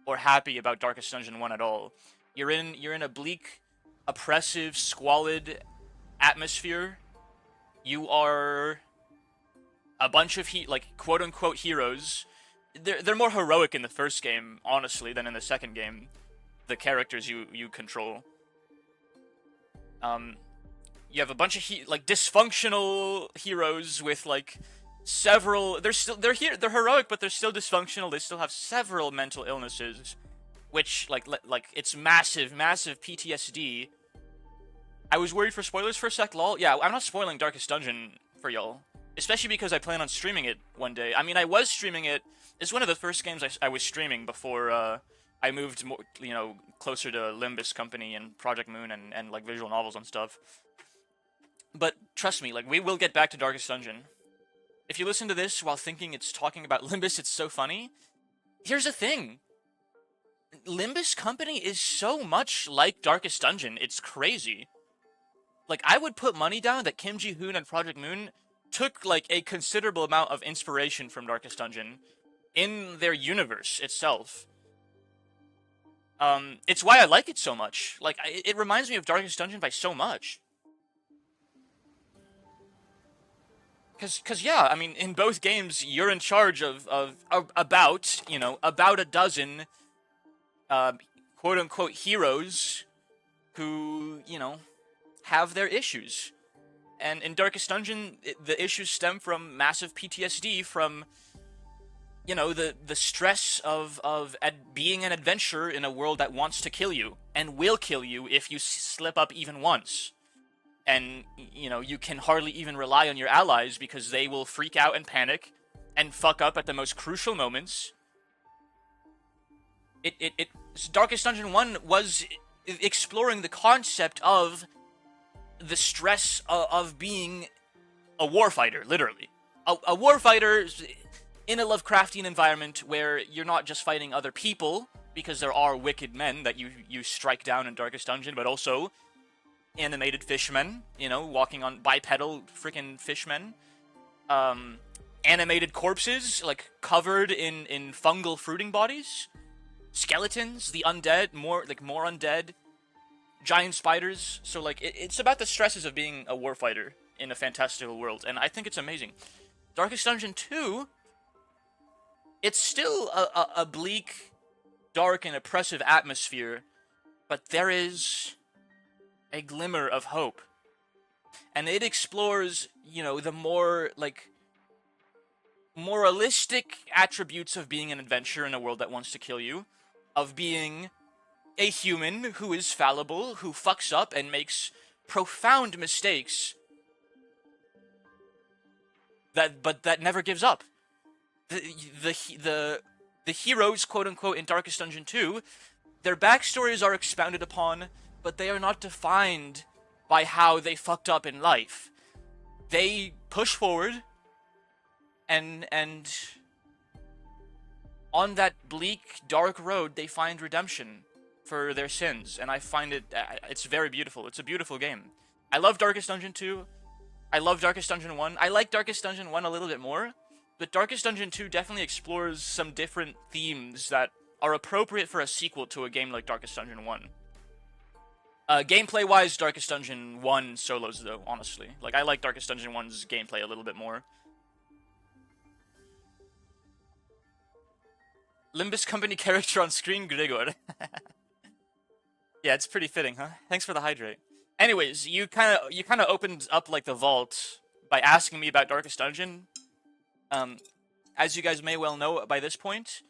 or happy about Darkest Dungeon 1 at all. You're in a bleak, oppressive, squalid atmosphere. You are a bunch of quote-unquote heroes. They're more heroic in the first game, honestly, than in the second game. The characters you control. You have a bunch of like dysfunctional heroes with like several. They're heroic, but they're still dysfunctional. They still have several mental illnesses, which like it's massive PTSD. I was worried for spoilers for a sec, lol. Yeah, I'm not spoiling Darkest Dungeon for y'all, especially because I plan on streaming it one day. I mean, I was streaming it. It's one of the first games I was streaming before I moved more, closer to Limbus Company and Project Moon and like visual novels and stuff. But trust me, like, we will get back to Darkest Dungeon. If you listen to this while thinking it's talking about Limbus, it's so funny. Here's the thing. Limbus Company is so much like Darkest Dungeon, it's crazy. Like, I would put money down that Kim Ji-hoon and Project Moon took, like, a considerable amount of inspiration from Darkest Dungeon in their universe itself. It's why I like it so much. Like, it reminds me of Darkest Dungeon by so much. Cause yeah, I mean, in both games, you're in charge of about a dozen, quote-unquote heroes who, have their issues. And in Darkest Dungeon, the issues stem from massive PTSD from, the stress of being an adventurer in a world that wants to kill you, and will kill you if you slip up even once. And, you can hardly even rely on your allies because they will freak out and panic and fuck up at the most crucial moments. Darkest Dungeon 1 was exploring the concept of the stress of being a warfighter, literally. A warfighter in a Lovecraftian environment where you're not just fighting other people, because there are wicked men that you strike down in Darkest Dungeon, but also animated fishmen, walking on bipedal freaking fishmen. Animated corpses, like, covered in fungal fruiting bodies. Skeletons, the undead, more undead. Giant spiders. So, like, it's about the stresses of being a warfighter in a fantastical world, and I think it's amazing. Darkest Dungeon 2, it's still a bleak, dark, and oppressive atmosphere, but there is a glimmer of hope. And it explores, the more, like, moralistic attributes of being an adventurer in a world that wants to kill you, of being a human who is fallible, who fucks up and makes profound mistakes, but that never gives up. The heroes, quote unquote, in Darkest Dungeon 2, their backstories are expounded upon, but they are not defined by how they fucked up in life. They push forward, and on that bleak, dark road, they find redemption for their sins, and I find it's very beautiful. It's a beautiful game. I love Darkest Dungeon 2. I love Darkest Dungeon 1. I like Darkest Dungeon 1 a little bit more, but Darkest Dungeon 2 definitely explores some different themes that are appropriate for a sequel to a game like Darkest Dungeon 1. Gameplay-wise, Darkest Dungeon 1 solos, though, honestly. Like, I like Darkest Dungeon 1's gameplay a little bit more. Limbus Company character on screen, Grigor. Yeah, it's pretty fitting, huh? Thanks for the hydrate. Anyways, you kind of opened up, like, the vault by asking me about Darkest Dungeon. As you guys may well know by this point,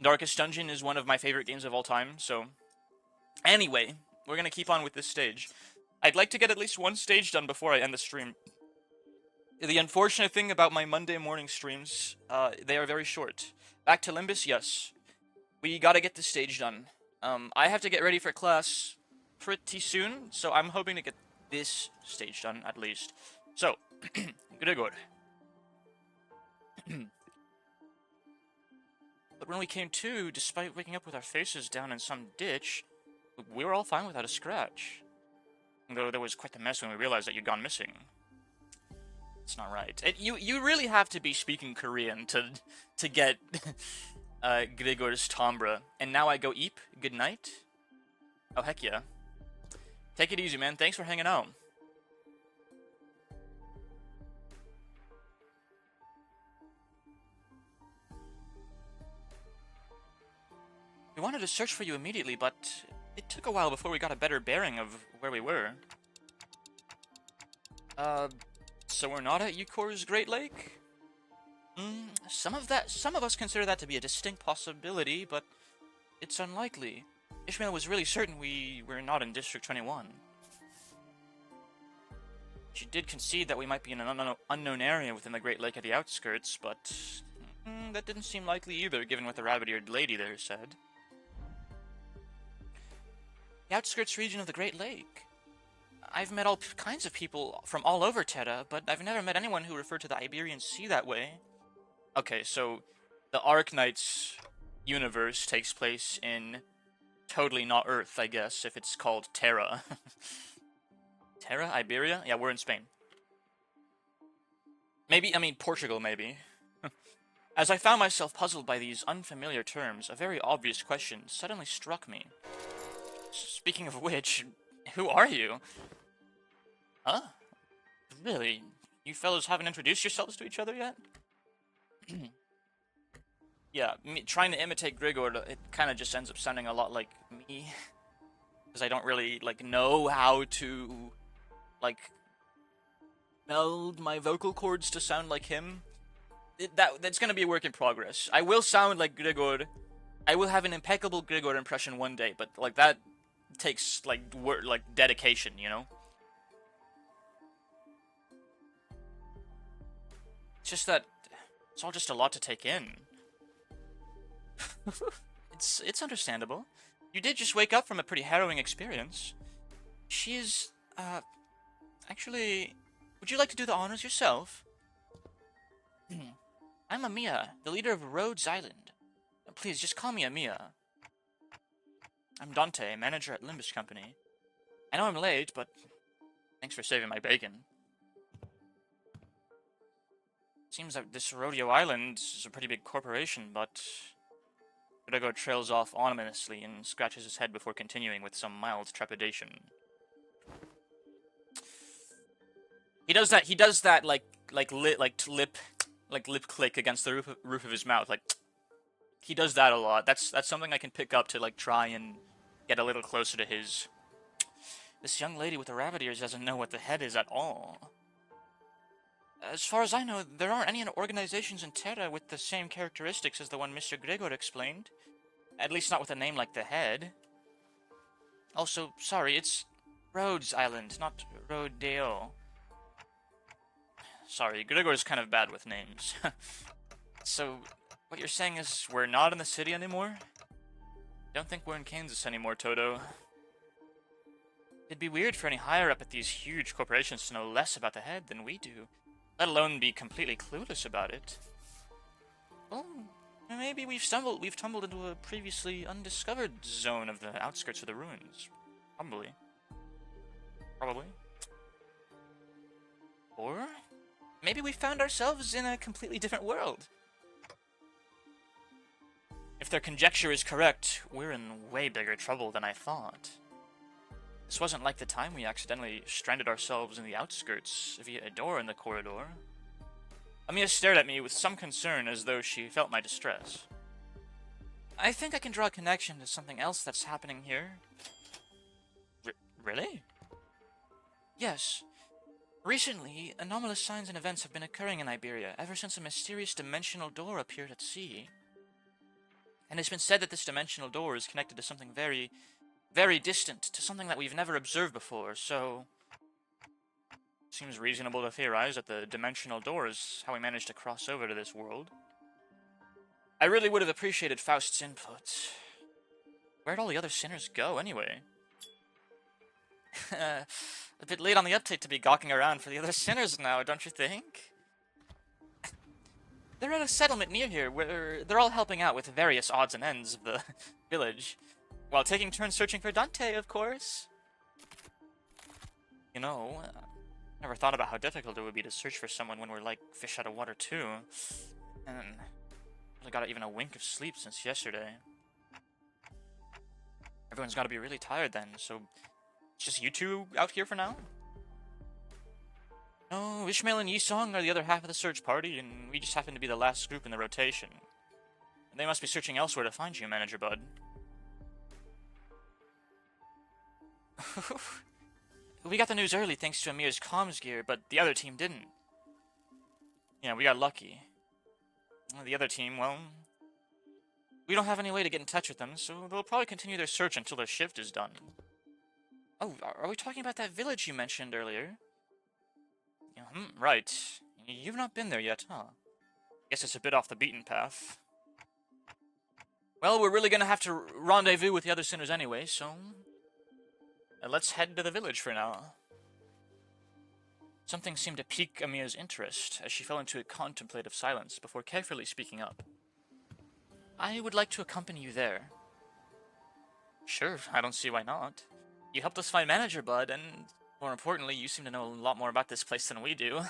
Darkest Dungeon is one of my favorite games of all time, so... Anyway, we're gonna keep on with this stage. I'd like to get at least one stage done before I end the stream. The unfortunate thing about my Monday morning streams, they are very short. Back to Limbus, yes. We gotta get this stage done. I have to get ready for class pretty soon, so I'm hoping to get this stage done, at least. So, Grigor. But when we came to, despite waking up with our faces down in some ditch, we were all fine without a scratch. Though there was quite the mess when we realized that you'd gone missing. It's not right. You really have to be speaking Korean to get Grigor's timbre. And now I go eep. Good night. Oh, heck yeah. Take it easy, man. Thanks for hanging out. We wanted to search for you immediately, but It took a while before we got a better bearing of where we were. So we're not at Eukor's Great Lake? Some of us consider that to be a distinct possibility, but it's unlikely. Ishmael was really certain we were not in District 21. She did concede that we might be in an unknown area within the Great Lake at the outskirts, but that didn't seem likely either, given what the rabbit-eared lady there said. The outskirts region of the Great Lake. I've met all kinds of people from all over Terra, but I've never met anyone who referred to the Iberian Sea that way. Okay, so the Arknights universe takes place in totally not Earth, I guess, if it's called Terra. Terra? Iberia? Yeah, we're in Spain. Maybe, I mean, Portugal, maybe. As I found myself puzzled by these unfamiliar terms, a very obvious question suddenly struck me. Speaking of which, who are you? Huh? Really? You fellows haven't introduced yourselves to each other yet? Yeah, trying to imitate Grigor, it kind of just ends up sounding a lot like me. Because I don't really, like, know how to, like, meld my vocal cords to sound like him. That's going to be a work in progress. I will sound like Grigor. I will have an impeccable Grigor impression one day, but, like, that takes, like, dedication, you know? It's just that it's all just a lot to take in. It's understandable. You did just wake up from a pretty harrowing experience. She is, actually, would you like to do the honors yourself? I'm Amiya, the leader of Rhodes Island. Please, just call me Amiya. I'm Dante, manager at Limbus Company. I know I'm late, but thanks for saving my bacon. Seems that this Rodeo Island is a pretty big corporation, but Rodego trails off ominously and scratches his head before continuing with some mild trepidation. He does that lip click against the roof of his mouth, like he does that a lot. That's something I can pick up to like try and get a little closer to his. This young lady with the rabbit ears doesn't know what the head is at all. As far as I know, there aren't any organizations in Terra with the same characteristics as the one Mr. Grigor explained. At least not with a name like the Head. Also, sorry, it's Rhodes Island, not Rodeo. Sorry, Grigor's kind of bad with names. So, what you're saying is we're not in the city anymore? Don't think we're in Kansas anymore, Toto. It'd be weird for any higher up at these huge corporations to know less about the Head than we do. Let alone be completely clueless about it. Well, maybe we've tumbled into a previously undiscovered zone of the outskirts of the ruins. Probably. Or maybe we found ourselves in a completely different world. If their conjecture is correct, we're in way bigger trouble than I thought. This wasn't like the time we accidentally stranded ourselves in the outskirts via a door in the corridor. Amiya stared at me with some concern as though she felt my distress. I think I can draw a connection to something else that's happening here. Really? Yes. Recently, anomalous signs and events have been occurring in Iberia ever since a mysterious dimensional door appeared at sea. And it's been said that this dimensional door is connected to something very, very distant, to something that we've never observed before, so it seems reasonable to theorize that the dimensional door is how we managed to cross over to this world. I really would have appreciated Faust's input. Where'd all the other sinners go, anyway? A bit late on the uptake to be gawking around for the other sinners now, don't you think? They're at a settlement near here, where they're all helping out with various odds and ends of the village. While taking turns searching for Dante, of course. You know, never thought about how difficult it would be to search for someone when we're like fish out of water too. And really got even a wink of sleep since yesterday. Everyone's got to be really tired then, so it's just you two out here for now? No, Ishmael and Yisong are the other half of the search party, and we just happen to be the last group in the rotation. They must be searching elsewhere to find you, Manager Bud. We got the news early thanks to Amir's comms gear, but the other team didn't. Yeah, we got lucky. The other team, well, we don't have any way to get in touch with them, so they'll probably continue their search until their shift is done. Oh, are we talking about that village you mentioned earlier? Right. You've not been there yet, huh? Guess it's a bit off the beaten path. Well, we're really gonna have to rendezvous with the other sinners anyway, so... let's head to the village for now. Something seemed to pique Amir's interest, as she fell into a contemplative silence before carefully speaking up. I would like to accompany you there. Sure, I don't see why not. You helped us find Manager Bud, and more importantly, you seem to know a lot more about this place than we do.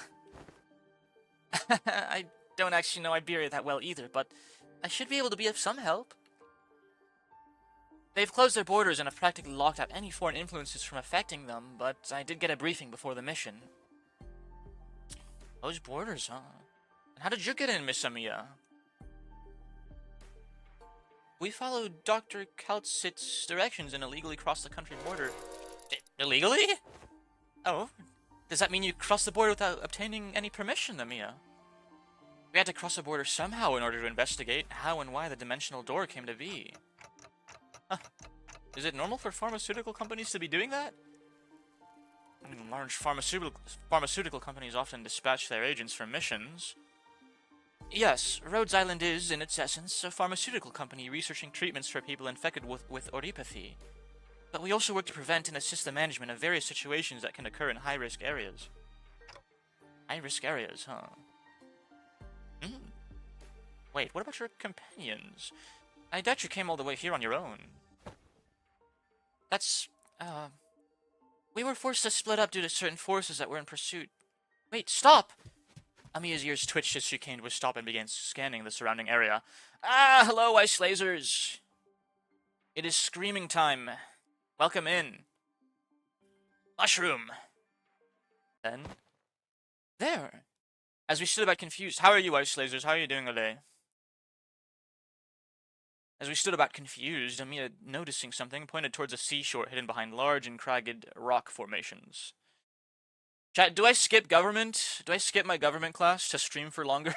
I don't actually know Iberia that well either, but I should be able to be of some help. They've closed their borders and have practically locked out any foreign influences from affecting them, but I did get a briefing before the mission. Those borders, huh? And how did you get in, Miss Amiya? We followed Dr. Kaltzit's directions and illegally crossed the country border. Illegally? Oh, does that mean you crossed the border without obtaining any permission, Amiya? We had to cross the border somehow in order to investigate how and why the dimensional door came to be. Huh. Is it normal for pharmaceutical companies to be doing that? Large pharmaceutical companies often dispatch their agents for missions. Yes, Rhodes Island is, in its essence, a pharmaceutical company researching treatments for people infected with oripathy. But we also work to prevent and assist the management of various situations that can occur in high-risk areas. High-risk areas, huh? Wait, what about your companions? I doubt you came all the way here on your own. That's, we were forced to split up due to certain forces that were in pursuit. Wait, stop! Amiya's ears twitched as she came to a stop and began scanning the surrounding area. Ah, hello, ice lasers! It is screaming time. Welcome in. Mushroom! Then, there! As we stood about confused, how are you, ice lasers? How are you doing today? As we stood about confused, Amiya, noticing something, pointed towards a seashore hidden behind large and cragged rock formations. Chat, do I skip government? Do I skip my government class to stream for longer?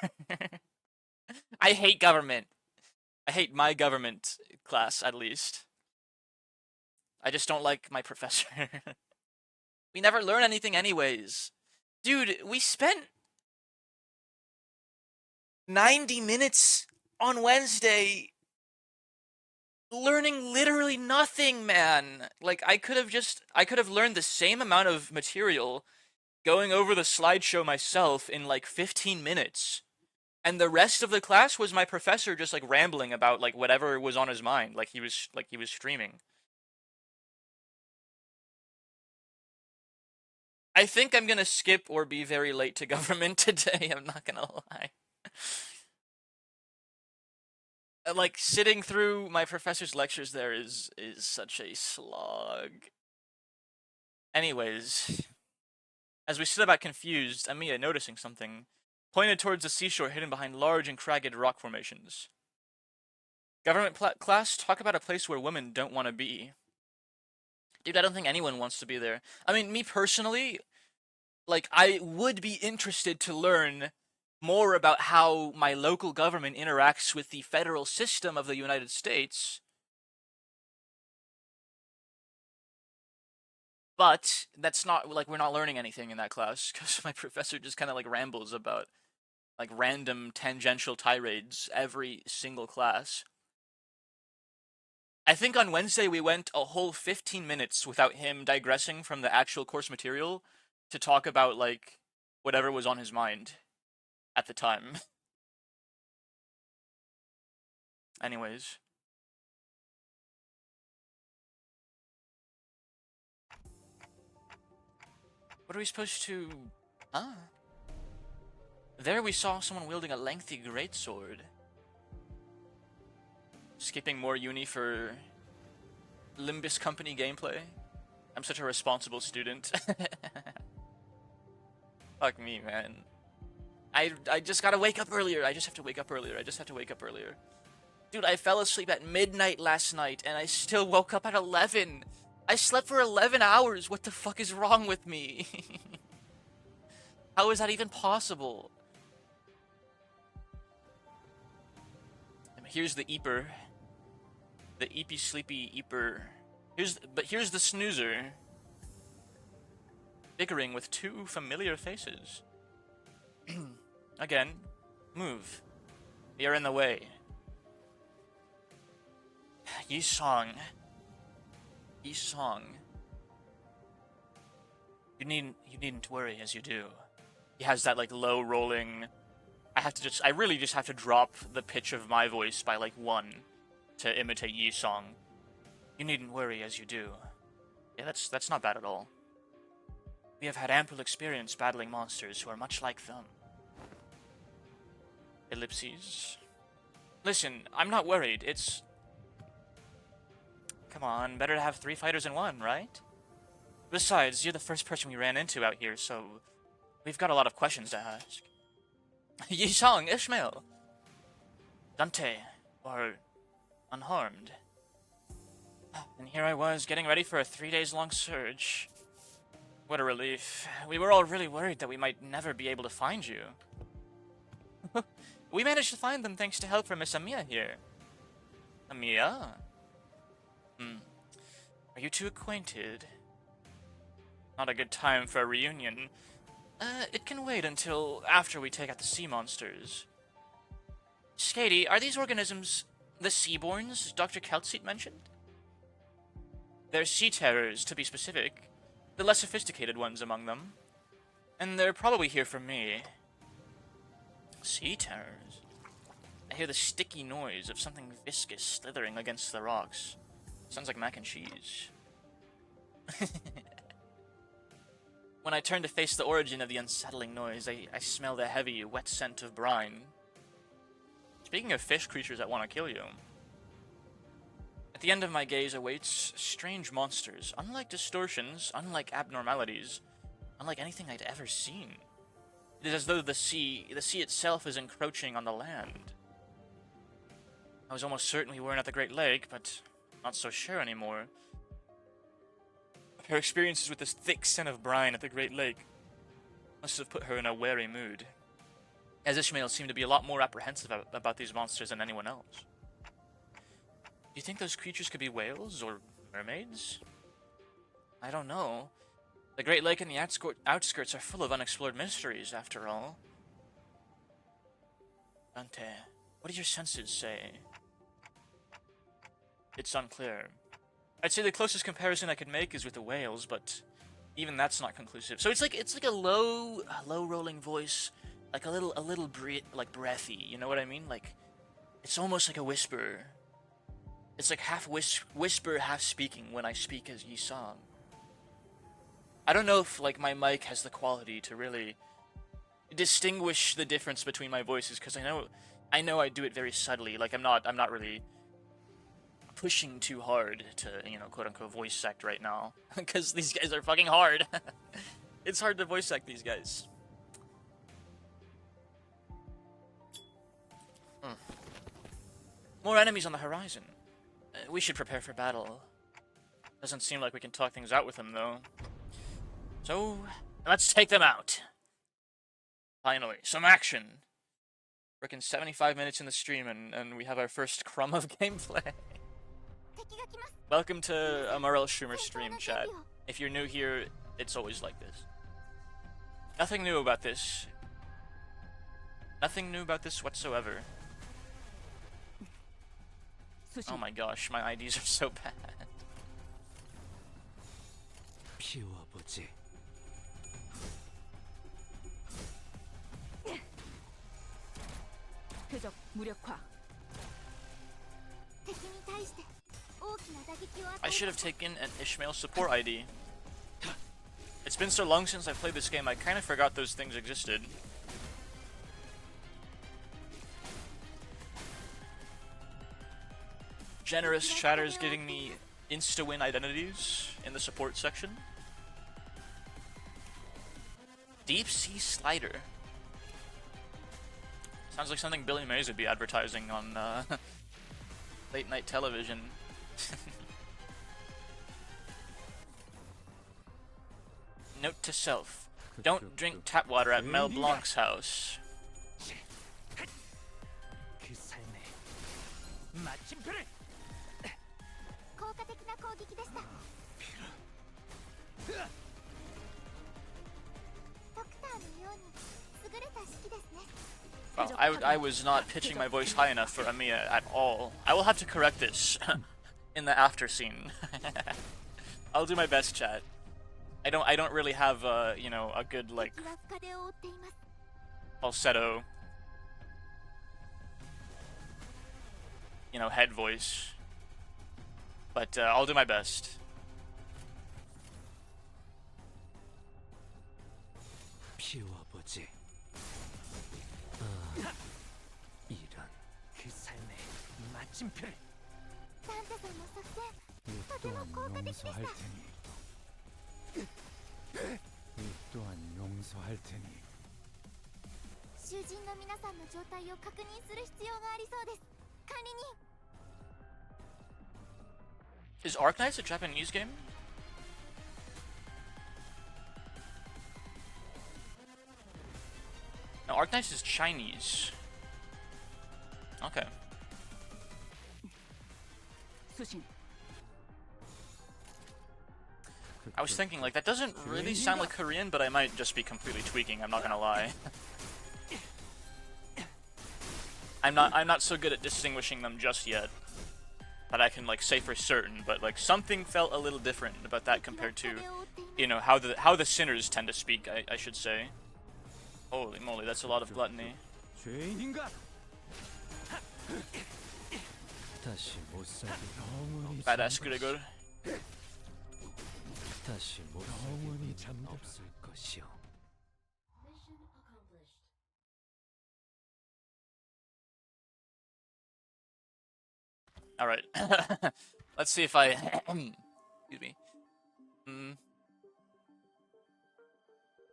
I hate government. I hate my government class, at least. I just don't like my professor. We never learn anything anyways. Dude, we spent 90 minutes on Wednesday learning literally nothing, man. Like, I could have learned the same amount of material going over the slideshow myself in like 15 minutes. And the rest of the class was my professor just like rambling about like whatever was on his mind, like he was streaming. I think I'm gonna skip or be very late to government today, I'm not gonna lie. Like, sitting through my professor's lectures there is such a slog. Anyways, as we stood about confused, Amiya, noticing something, pointed towards the seashore hidden behind large and cragged rock formations. Government class, talk about a place where women don't want to be. Dude, I don't think anyone wants to be there. I mean, me personally, like, I would be interested to learn more about how my local government interacts with the federal system of the United States. But that's not, like, we're not learning anything in that class, because my professor just kind of, like, rambles about, like, random tangential tirades every single class. I think on Wednesday we went a whole 15 minutes without him digressing from the actual course material to talk about, like, whatever was on his mind at the time. Anyways. What are we supposed to... Ah. There we saw someone wielding a lengthy greatsword. Skipping more uni for Limbus company gameplay. I'm such a responsible student. Fuck me, man. I just gotta wake up earlier. I just have to wake up earlier. Dude, I fell asleep at midnight last night, and I still woke up at 11. I slept for 11 hours. What the fuck is wrong with me? How is that even possible? Here's the Eeper. The Eepy Sleepy Eeper. Here's the snoozer. Bickering with two familiar faces. Again, move. You're in the way. Yi Song. You needn't worry as you do. He has that like low rolling. I really just have to drop the pitch of my voice by like 1 to imitate Yi Song. You needn't worry as you do. Yeah, that's not bad at all. We have had ample experience battling monsters who are much like them. Ellipses. Listen, I'm not worried. It's... Come on, better to have 3 fighters in 1, right? Besides, you're the first person we ran into out here, so we've got a lot of questions to ask. Yi Song, Ishmael, Dante are unharmed. And here I was, getting ready for a 3 days long surge. What a relief. We were all really worried that we might never be able to find you. We managed to find them thanks to help from Miss Amiya here. Amiya? Are you two acquainted? Not a good time for a reunion. It can wait until after we take out the sea monsters. Skady, are these organisms the Seaborns Dr. Keltseat mentioned? They're sea terrors, to be specific. The less sophisticated ones among them. And they're probably here for me. Sea terrors? I hear the sticky noise of something viscous slithering against the rocks. Sounds like mac and cheese. When I turn to face the origin of the unsettling noise, I smell the heavy, wet scent of brine. Speaking of fish creatures that want to kill you, at the end of my gaze awaits strange monsters, unlike distortions, unlike abnormalities, unlike anything I'd ever seen. It is as though the sea itself is encroaching on the land. I was almost certain we weren't at the Great Lake, but not so sure anymore. Her experiences with this thick scent of brine at the Great Lake must have put her in a wary mood, as Ishmael seemed to be a lot more apprehensive about these monsters than anyone else. Do you think those creatures could be whales or mermaids? I don't know. The Great Lake and the outskirts are full of unexplored mysteries, after all. Dante, what do your senses say? It's unclear. I'd say the closest comparison I could make is with the whales, but even that's not conclusive. So it's like a low rolling voice, like a little breathy. You know what I mean? Like it's almost like a whisper. It's like half whisper, half speaking when I speak as Yi Song. I don't know if like my mic has the quality to really distinguish the difference between my voices, because I know I do it very subtly. Like I'm not really pushing too hard to, quote unquote voice act right now, because these guys are fucking hard. It's hard to voice act these guys. More enemies on the horizon. We should prepare for battle. Doesn't seem like we can talk things out with them though. So let's take them out. Finally, some action. Frickin' 75 minutes in the stream and we have our first crumb of gameplay. Welcome to a Morel streamer stream, chat. If you're new here, it's always like this. Nothing new about this. Nothing new about this whatsoever. Oh my gosh, my IDs are so bad. I should have taken an Ishmael support ID. It's been so long since I played this game, I kind of forgot those things existed. Generous chatters giving me insta-win identities in the support section. Deep Sea Slider. Sounds like something Billy Mays would be advertising on late night television. Note to self. Don't drink tap water at Mel Blanc's house. Well, I was not pitching my voice high enough for Amiya at all. I will have to correct this in the after scene. I'll do my best, chat. I don't really have you know, a good like falsetto, you know, head voice. But I'll do my best. Is Arknights a Japanese game? No, Arknights is Chinese. Okay. I was thinking, like, that doesn't really sound like Korean, but I might just be completely tweaking, I'm not gonna lie. I'm not so good at distinguishing them just yet that I can, like, say for certain, but, like, something felt a little different about that compared to, you know, how the sinners tend to speak, I should say. Holy moly, that's a lot of gluttony. Badass Gregor. Alright. Let's see if I... excuse me.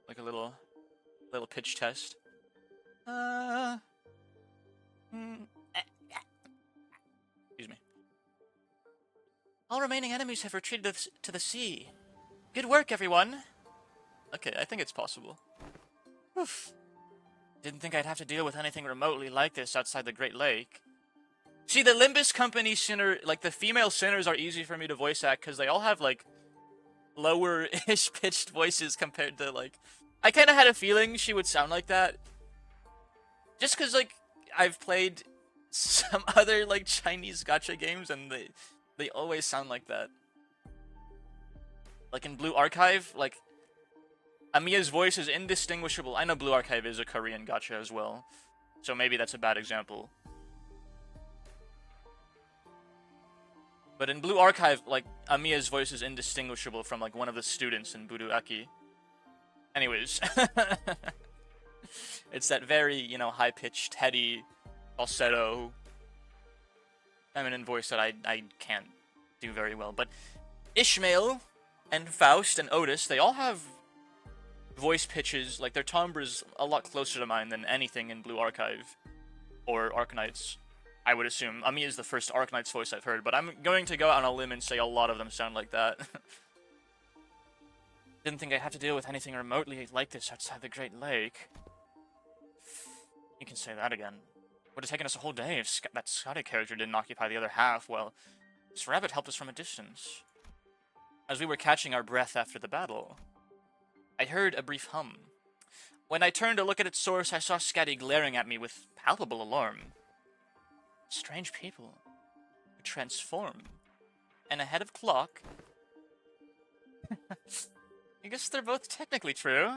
Like a little pitch test. Excuse me. All remaining enemies have retreated to the sea. Good work, everyone! Okay, I think it's possible. Oof. Didn't think I'd have to deal with anything remotely like this outside the Great Lake. See, the Limbus company sinner, like, the female sinners are easy for me to voice act, because they all have, like, lower-ish pitched voices compared to, like... I kind of had a feeling she would sound like that. Just because, like, I've played some other, like, Chinese gacha games, and they always sound like that. Like in Blue Archive, like, Amiya's voice is indistinguishable. I know Blue Archive is a Korean gacha as well, so maybe that's a bad example. But in Blue Archive, like, Amiya's voice is indistinguishable from, like, one of the students in Budu Aki. Anyways. It's that very, you know, high-pitched, heady, falsetto, feminine voice that I can't do very well. But Ishmael and Faust and Otis, they all have voice pitches, like, their timbre's a lot closer to mine than anything in Blue Archive or Arknights, I would assume. Amiya is the first Arknights voice I've heard, but I'm going to go out on a limb and say a lot of them sound like that. Didn't think I'd have to deal with anything remotely like this outside the Great Lake. You can say that again. Would have taken us a whole day if that Scotty character didn't occupy the other half. Well, this rabbit helped us from a distance. As we were catching our breath after the battle, I heard a brief hum. When I turned to look at its source, I saw Scotty glaring at me with palpable alarm. Strange people who transform. And ahead of clock. I guess they're both technically true.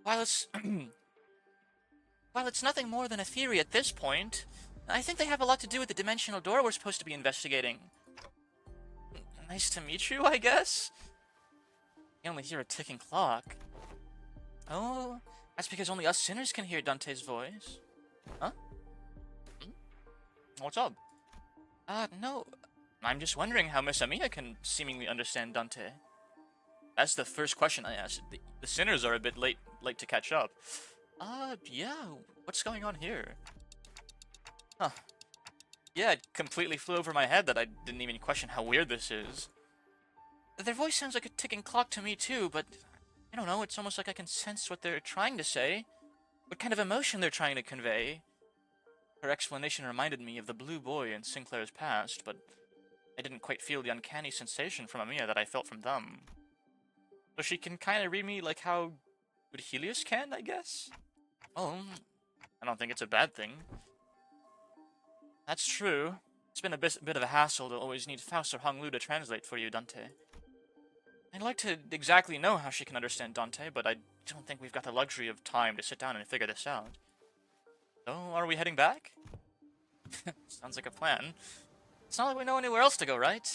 While it's nothing more than a theory at this point, I think they have a lot to do with the dimensional door we're supposed to be investigating. Nice to meet you, I guess? You only hear a ticking clock. Oh, that's because only us sinners can hear Dante's voice. Huh? What's up? No. I'm just wondering how Miss Amiya can seemingly understand Dante. That's the first question I asked. The sinners are a bit late to catch up. Yeah, what's going on here? Huh. Yeah, it completely flew over my head that I didn't even question how weird this is. Their voice sounds like a ticking clock to me too, but I don't know, it's almost like I can sense what they're trying to say, what kind of emotion they're trying to convey. Her explanation reminded me of the blue boy in Sinclair's past, but I didn't quite feel the uncanny sensation from Amiya that I felt from them. So she can kind of read me like how good Helios can, I guess? Oh, I don't think it's a bad thing. That's true. It's been a bit of a hassle to always need Faust or Honglu to translate for you, Dante. I'd like to exactly know how she can understand Dante, but I don't think we've got the luxury of time to sit down and figure this out. So, are we heading back? Sounds like a plan. It's not like we know anywhere else to go, right?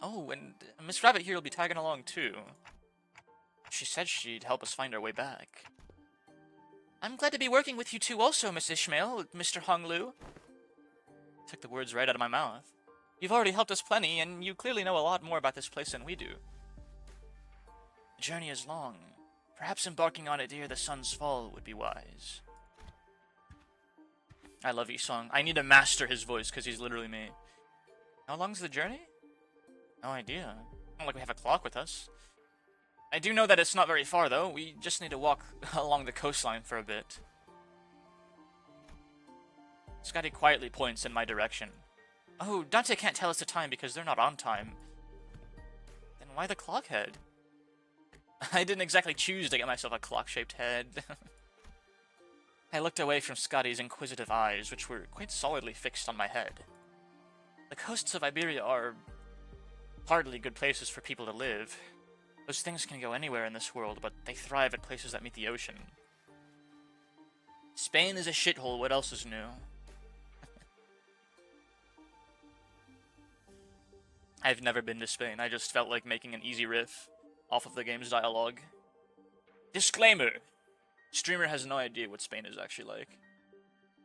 Oh, and Miss Rabbit here will be tagging along too. She said she'd help us find our way back. I'm glad to be working with you two also, Miss Ishmael, Mr. Honglu. Took the words right out of my mouth. You've already helped us plenty, and you clearly know a lot more about this place than we do. The journey is long. Perhaps embarking on it ere the sun's fall would be wise. I love Isong. I need to master his voice, because he's literally me. How long's the journey? No idea. Not like we have a clock with us. I do know that it's not very far, though. We just need to walk along the coastline for a bit. Scotty quietly points in my direction. Oh, Dante can't tell us the time because they're not on time. Then why the clock head? I didn't exactly choose to get myself a clock-shaped head. I looked away from Scotty's inquisitive eyes, which were quite solidly fixed on my head. The coasts of Iberia are hardly good places for people to live. Those things can go anywhere in this world, but they thrive at places that meet the ocean. Spain is a shithole, what else is new? I've never been to Spain, I just felt like making an easy riff off of the game's dialogue. Disclaimer! Streamer has no idea what Spain is actually like.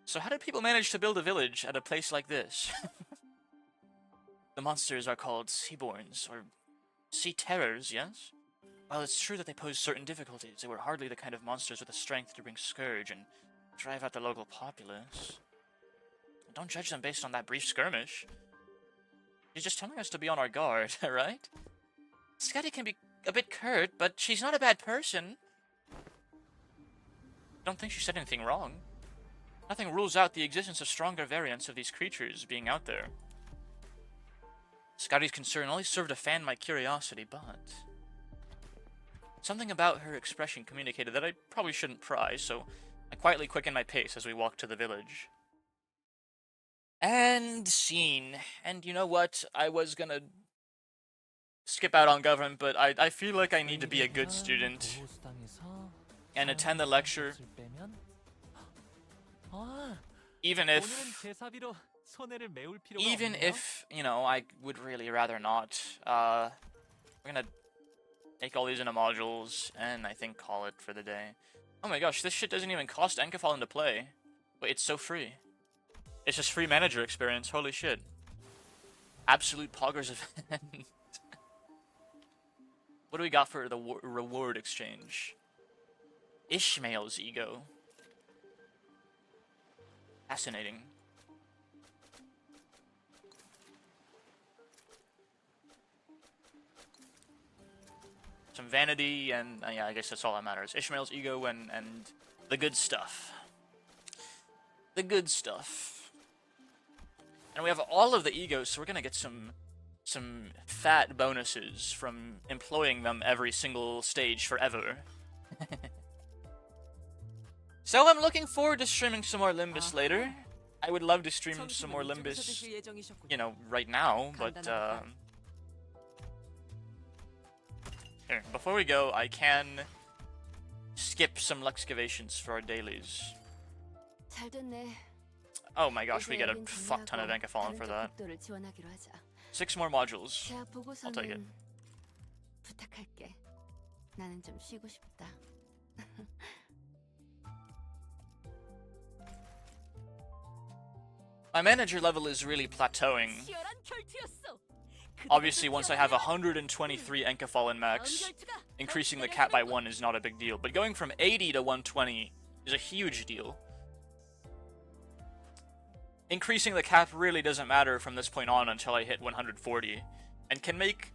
So how did people manage to build a village at a place like this? The monsters are called Seaborns, or Sea Terrors, yes? While it's true that they pose certain difficulties, they were hardly the kind of monsters with the strength to bring Scourge and drive out the local populace. Don't judge them based on that brief skirmish. She's just telling us to be on our guard, right? Scotty can be a bit curt, but she's not a bad person. Don't think she said anything wrong. Nothing rules out the existence of stronger variants of these creatures being out there. Scotty's concern only served to fan my curiosity, but something about her expression communicated that I probably shouldn't pry, so I quietly quickened my pace as we walked to the village. And scene. And you know what? I was gonna skip out on government, but I feel like I need to be a good student and attend the lecture. Even if, you know, I would really rather not. We're gonna make all these into modules, and I think call it for the day. Oh my gosh, this shit doesn't even cost Enkafallen to play. But it's so free. It's just free manager experience, holy shit. Absolute poggers event. What do we got for the reward exchange? Ishmael's ego. Fascinating. Some vanity, and yeah, I guess that's all that matters. Ishmael's ego and the good stuff. The good stuff. And we have all of the egos, so we're gonna get some fat bonuses from employing them every single stage forever. So I'm looking forward to streaming some more Limbus later. I would love to stream some more Limbus, you know, right now, but here, before we go, I can skip some Luxcavations for our dailies. Oh my gosh, we get a fuck ton of Enkafallen for that. 6 more modules. I'll take it. 부탁할게. 나는 좀 쉬고 싶다. My manager level is really plateauing. Obviously, once I have 123 Enkafallen max, increasing the cap by 1 is not a big deal. But going from 80 to 120 is a huge deal. Increasing the cap really doesn't matter from this point on until I hit 140, and can make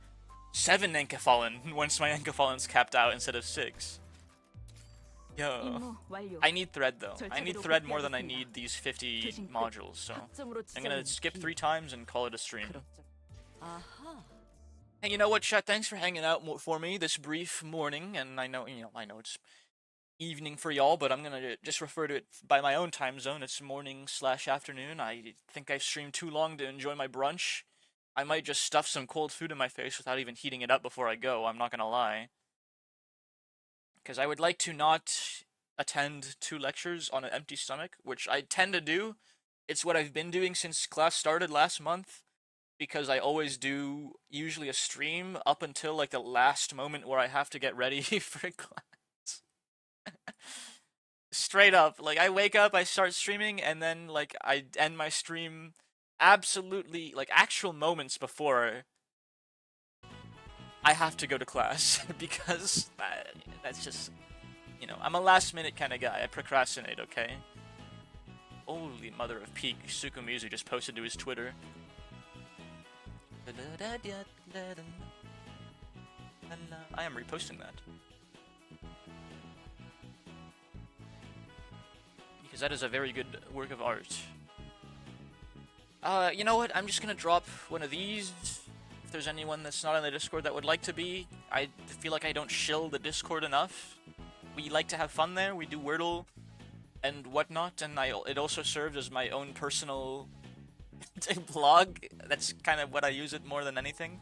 7 Encephalon once my Encephalon's capped out instead of 6. Yo. 임무 완료. I need thread though. I need thread more than I need these 50 modules, so I'm gonna skip 3 times and call it a stream. 아하. Hey, you know what, chat? Thanks for hanging out for me this brief morning, and I know it's evening for y'all, but I'm gonna just refer to it by my own time zone. It's morning/afternoon. I think I've streamed too long to enjoy my brunch. I might just stuff some cold food in my face without even heating it up before I go, I'm not gonna lie. Because I would like to not attend 2 lectures on an empty stomach, which I tend to do. It's what I've been doing since class started last month, because I always do usually a stream up until like the last moment where I have to get ready for class. Straight up, like I wake up, I start streaming, and then like I end my stream absolutely like actual moments before I have to go to class because that's just, I'm a last minute kind of guy. I procrastinate, okay? Holy mother of peak, Sukumizu just posted to his Twitter. I am reposting that. Because that is a very good work of art. You know what? I'm just gonna drop one of these. If there's anyone that's not on the Discord that would like to be, I feel like I don't shill the Discord enough. We like to have fun there. We do Wordle and whatnot, and it also serves as my own personal blog. That's kind of what I use it more than anything.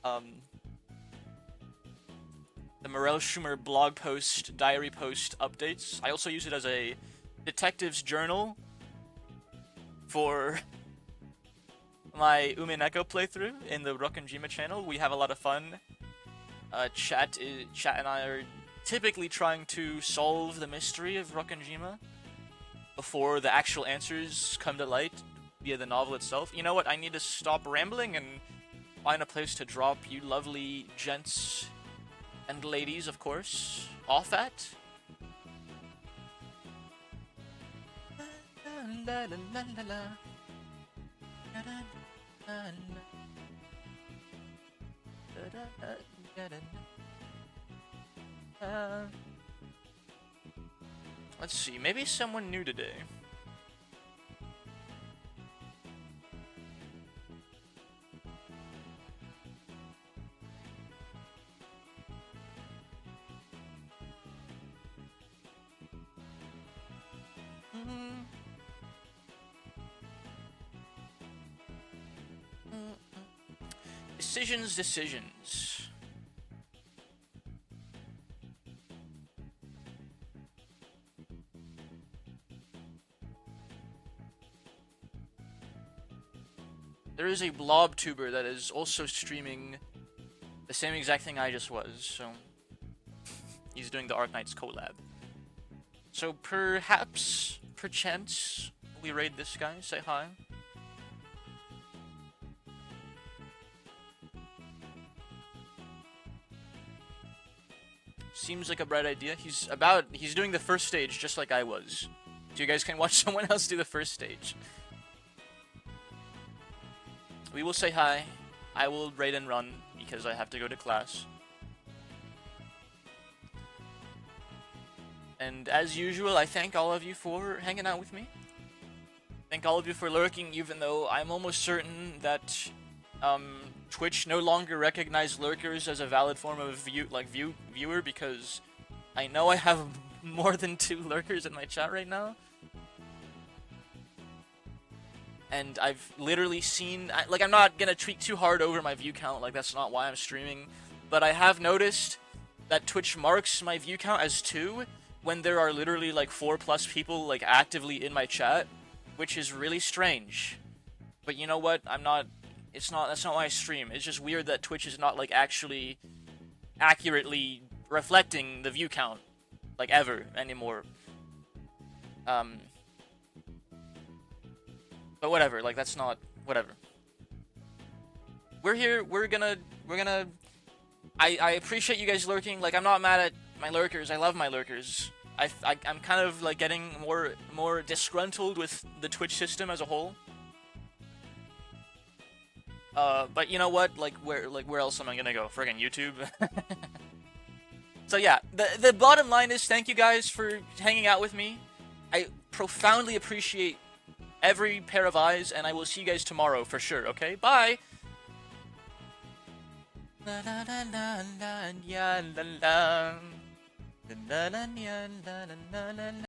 The Morel Schumer blog post, diary post updates. I also use it as a detective's journal for my Umineko playthrough in the Rokkenjima channel. We have a lot of fun. Chat and I are typically trying to solve the mystery of Rokkenjima before the actual answers come to light via the novel itself. You know what? I need to stop rambling and find a place to drop you lovely gents and ladies, of course, off at. Let's see, maybe someone new today. Decisions. There is a blob tuber that is also streaming the same exact thing I just was, so he's doing the Arknights collab. So perhaps, perchance, we raid this guy, say hi. Seems like a bright idea. He's doing the first stage just like I was. So you guys can watch someone else do the first stage. We will say hi. I will raid and run because I have to go to class. And as usual, I thank all of you for hanging out with me. Thank all of you for lurking, even though I'm almost certain that Twitch no longer recognizes lurkers as a valid form of viewer, because I know I have more than 2 lurkers in my chat right now. And I've literally seen, I'm not gonna tweak too hard over my view count, like that's not why I'm streaming, but I have noticed that Twitch marks my view count as 2 when there are literally like 4+ people like actively in my chat, which is really strange. But you know what? That's not why I stream. It's just weird that Twitch is not like actually accurately reflecting the view count like ever anymore. But whatever, like that's not whatever. We're here, we're gonna I appreciate you guys lurking. Like I'm not mad at my lurkers. I love my lurkers. I'm kind of like getting more disgruntled with the Twitch system as a whole. But you know what? Like where else am I gonna go? Friggin' YouTube. So yeah, the bottom line is thank you guys for hanging out with me. I profoundly appreciate every pair of eyes, and I will see you guys tomorrow for sure. Okay, bye. La la la la la la la la la la la la la la la.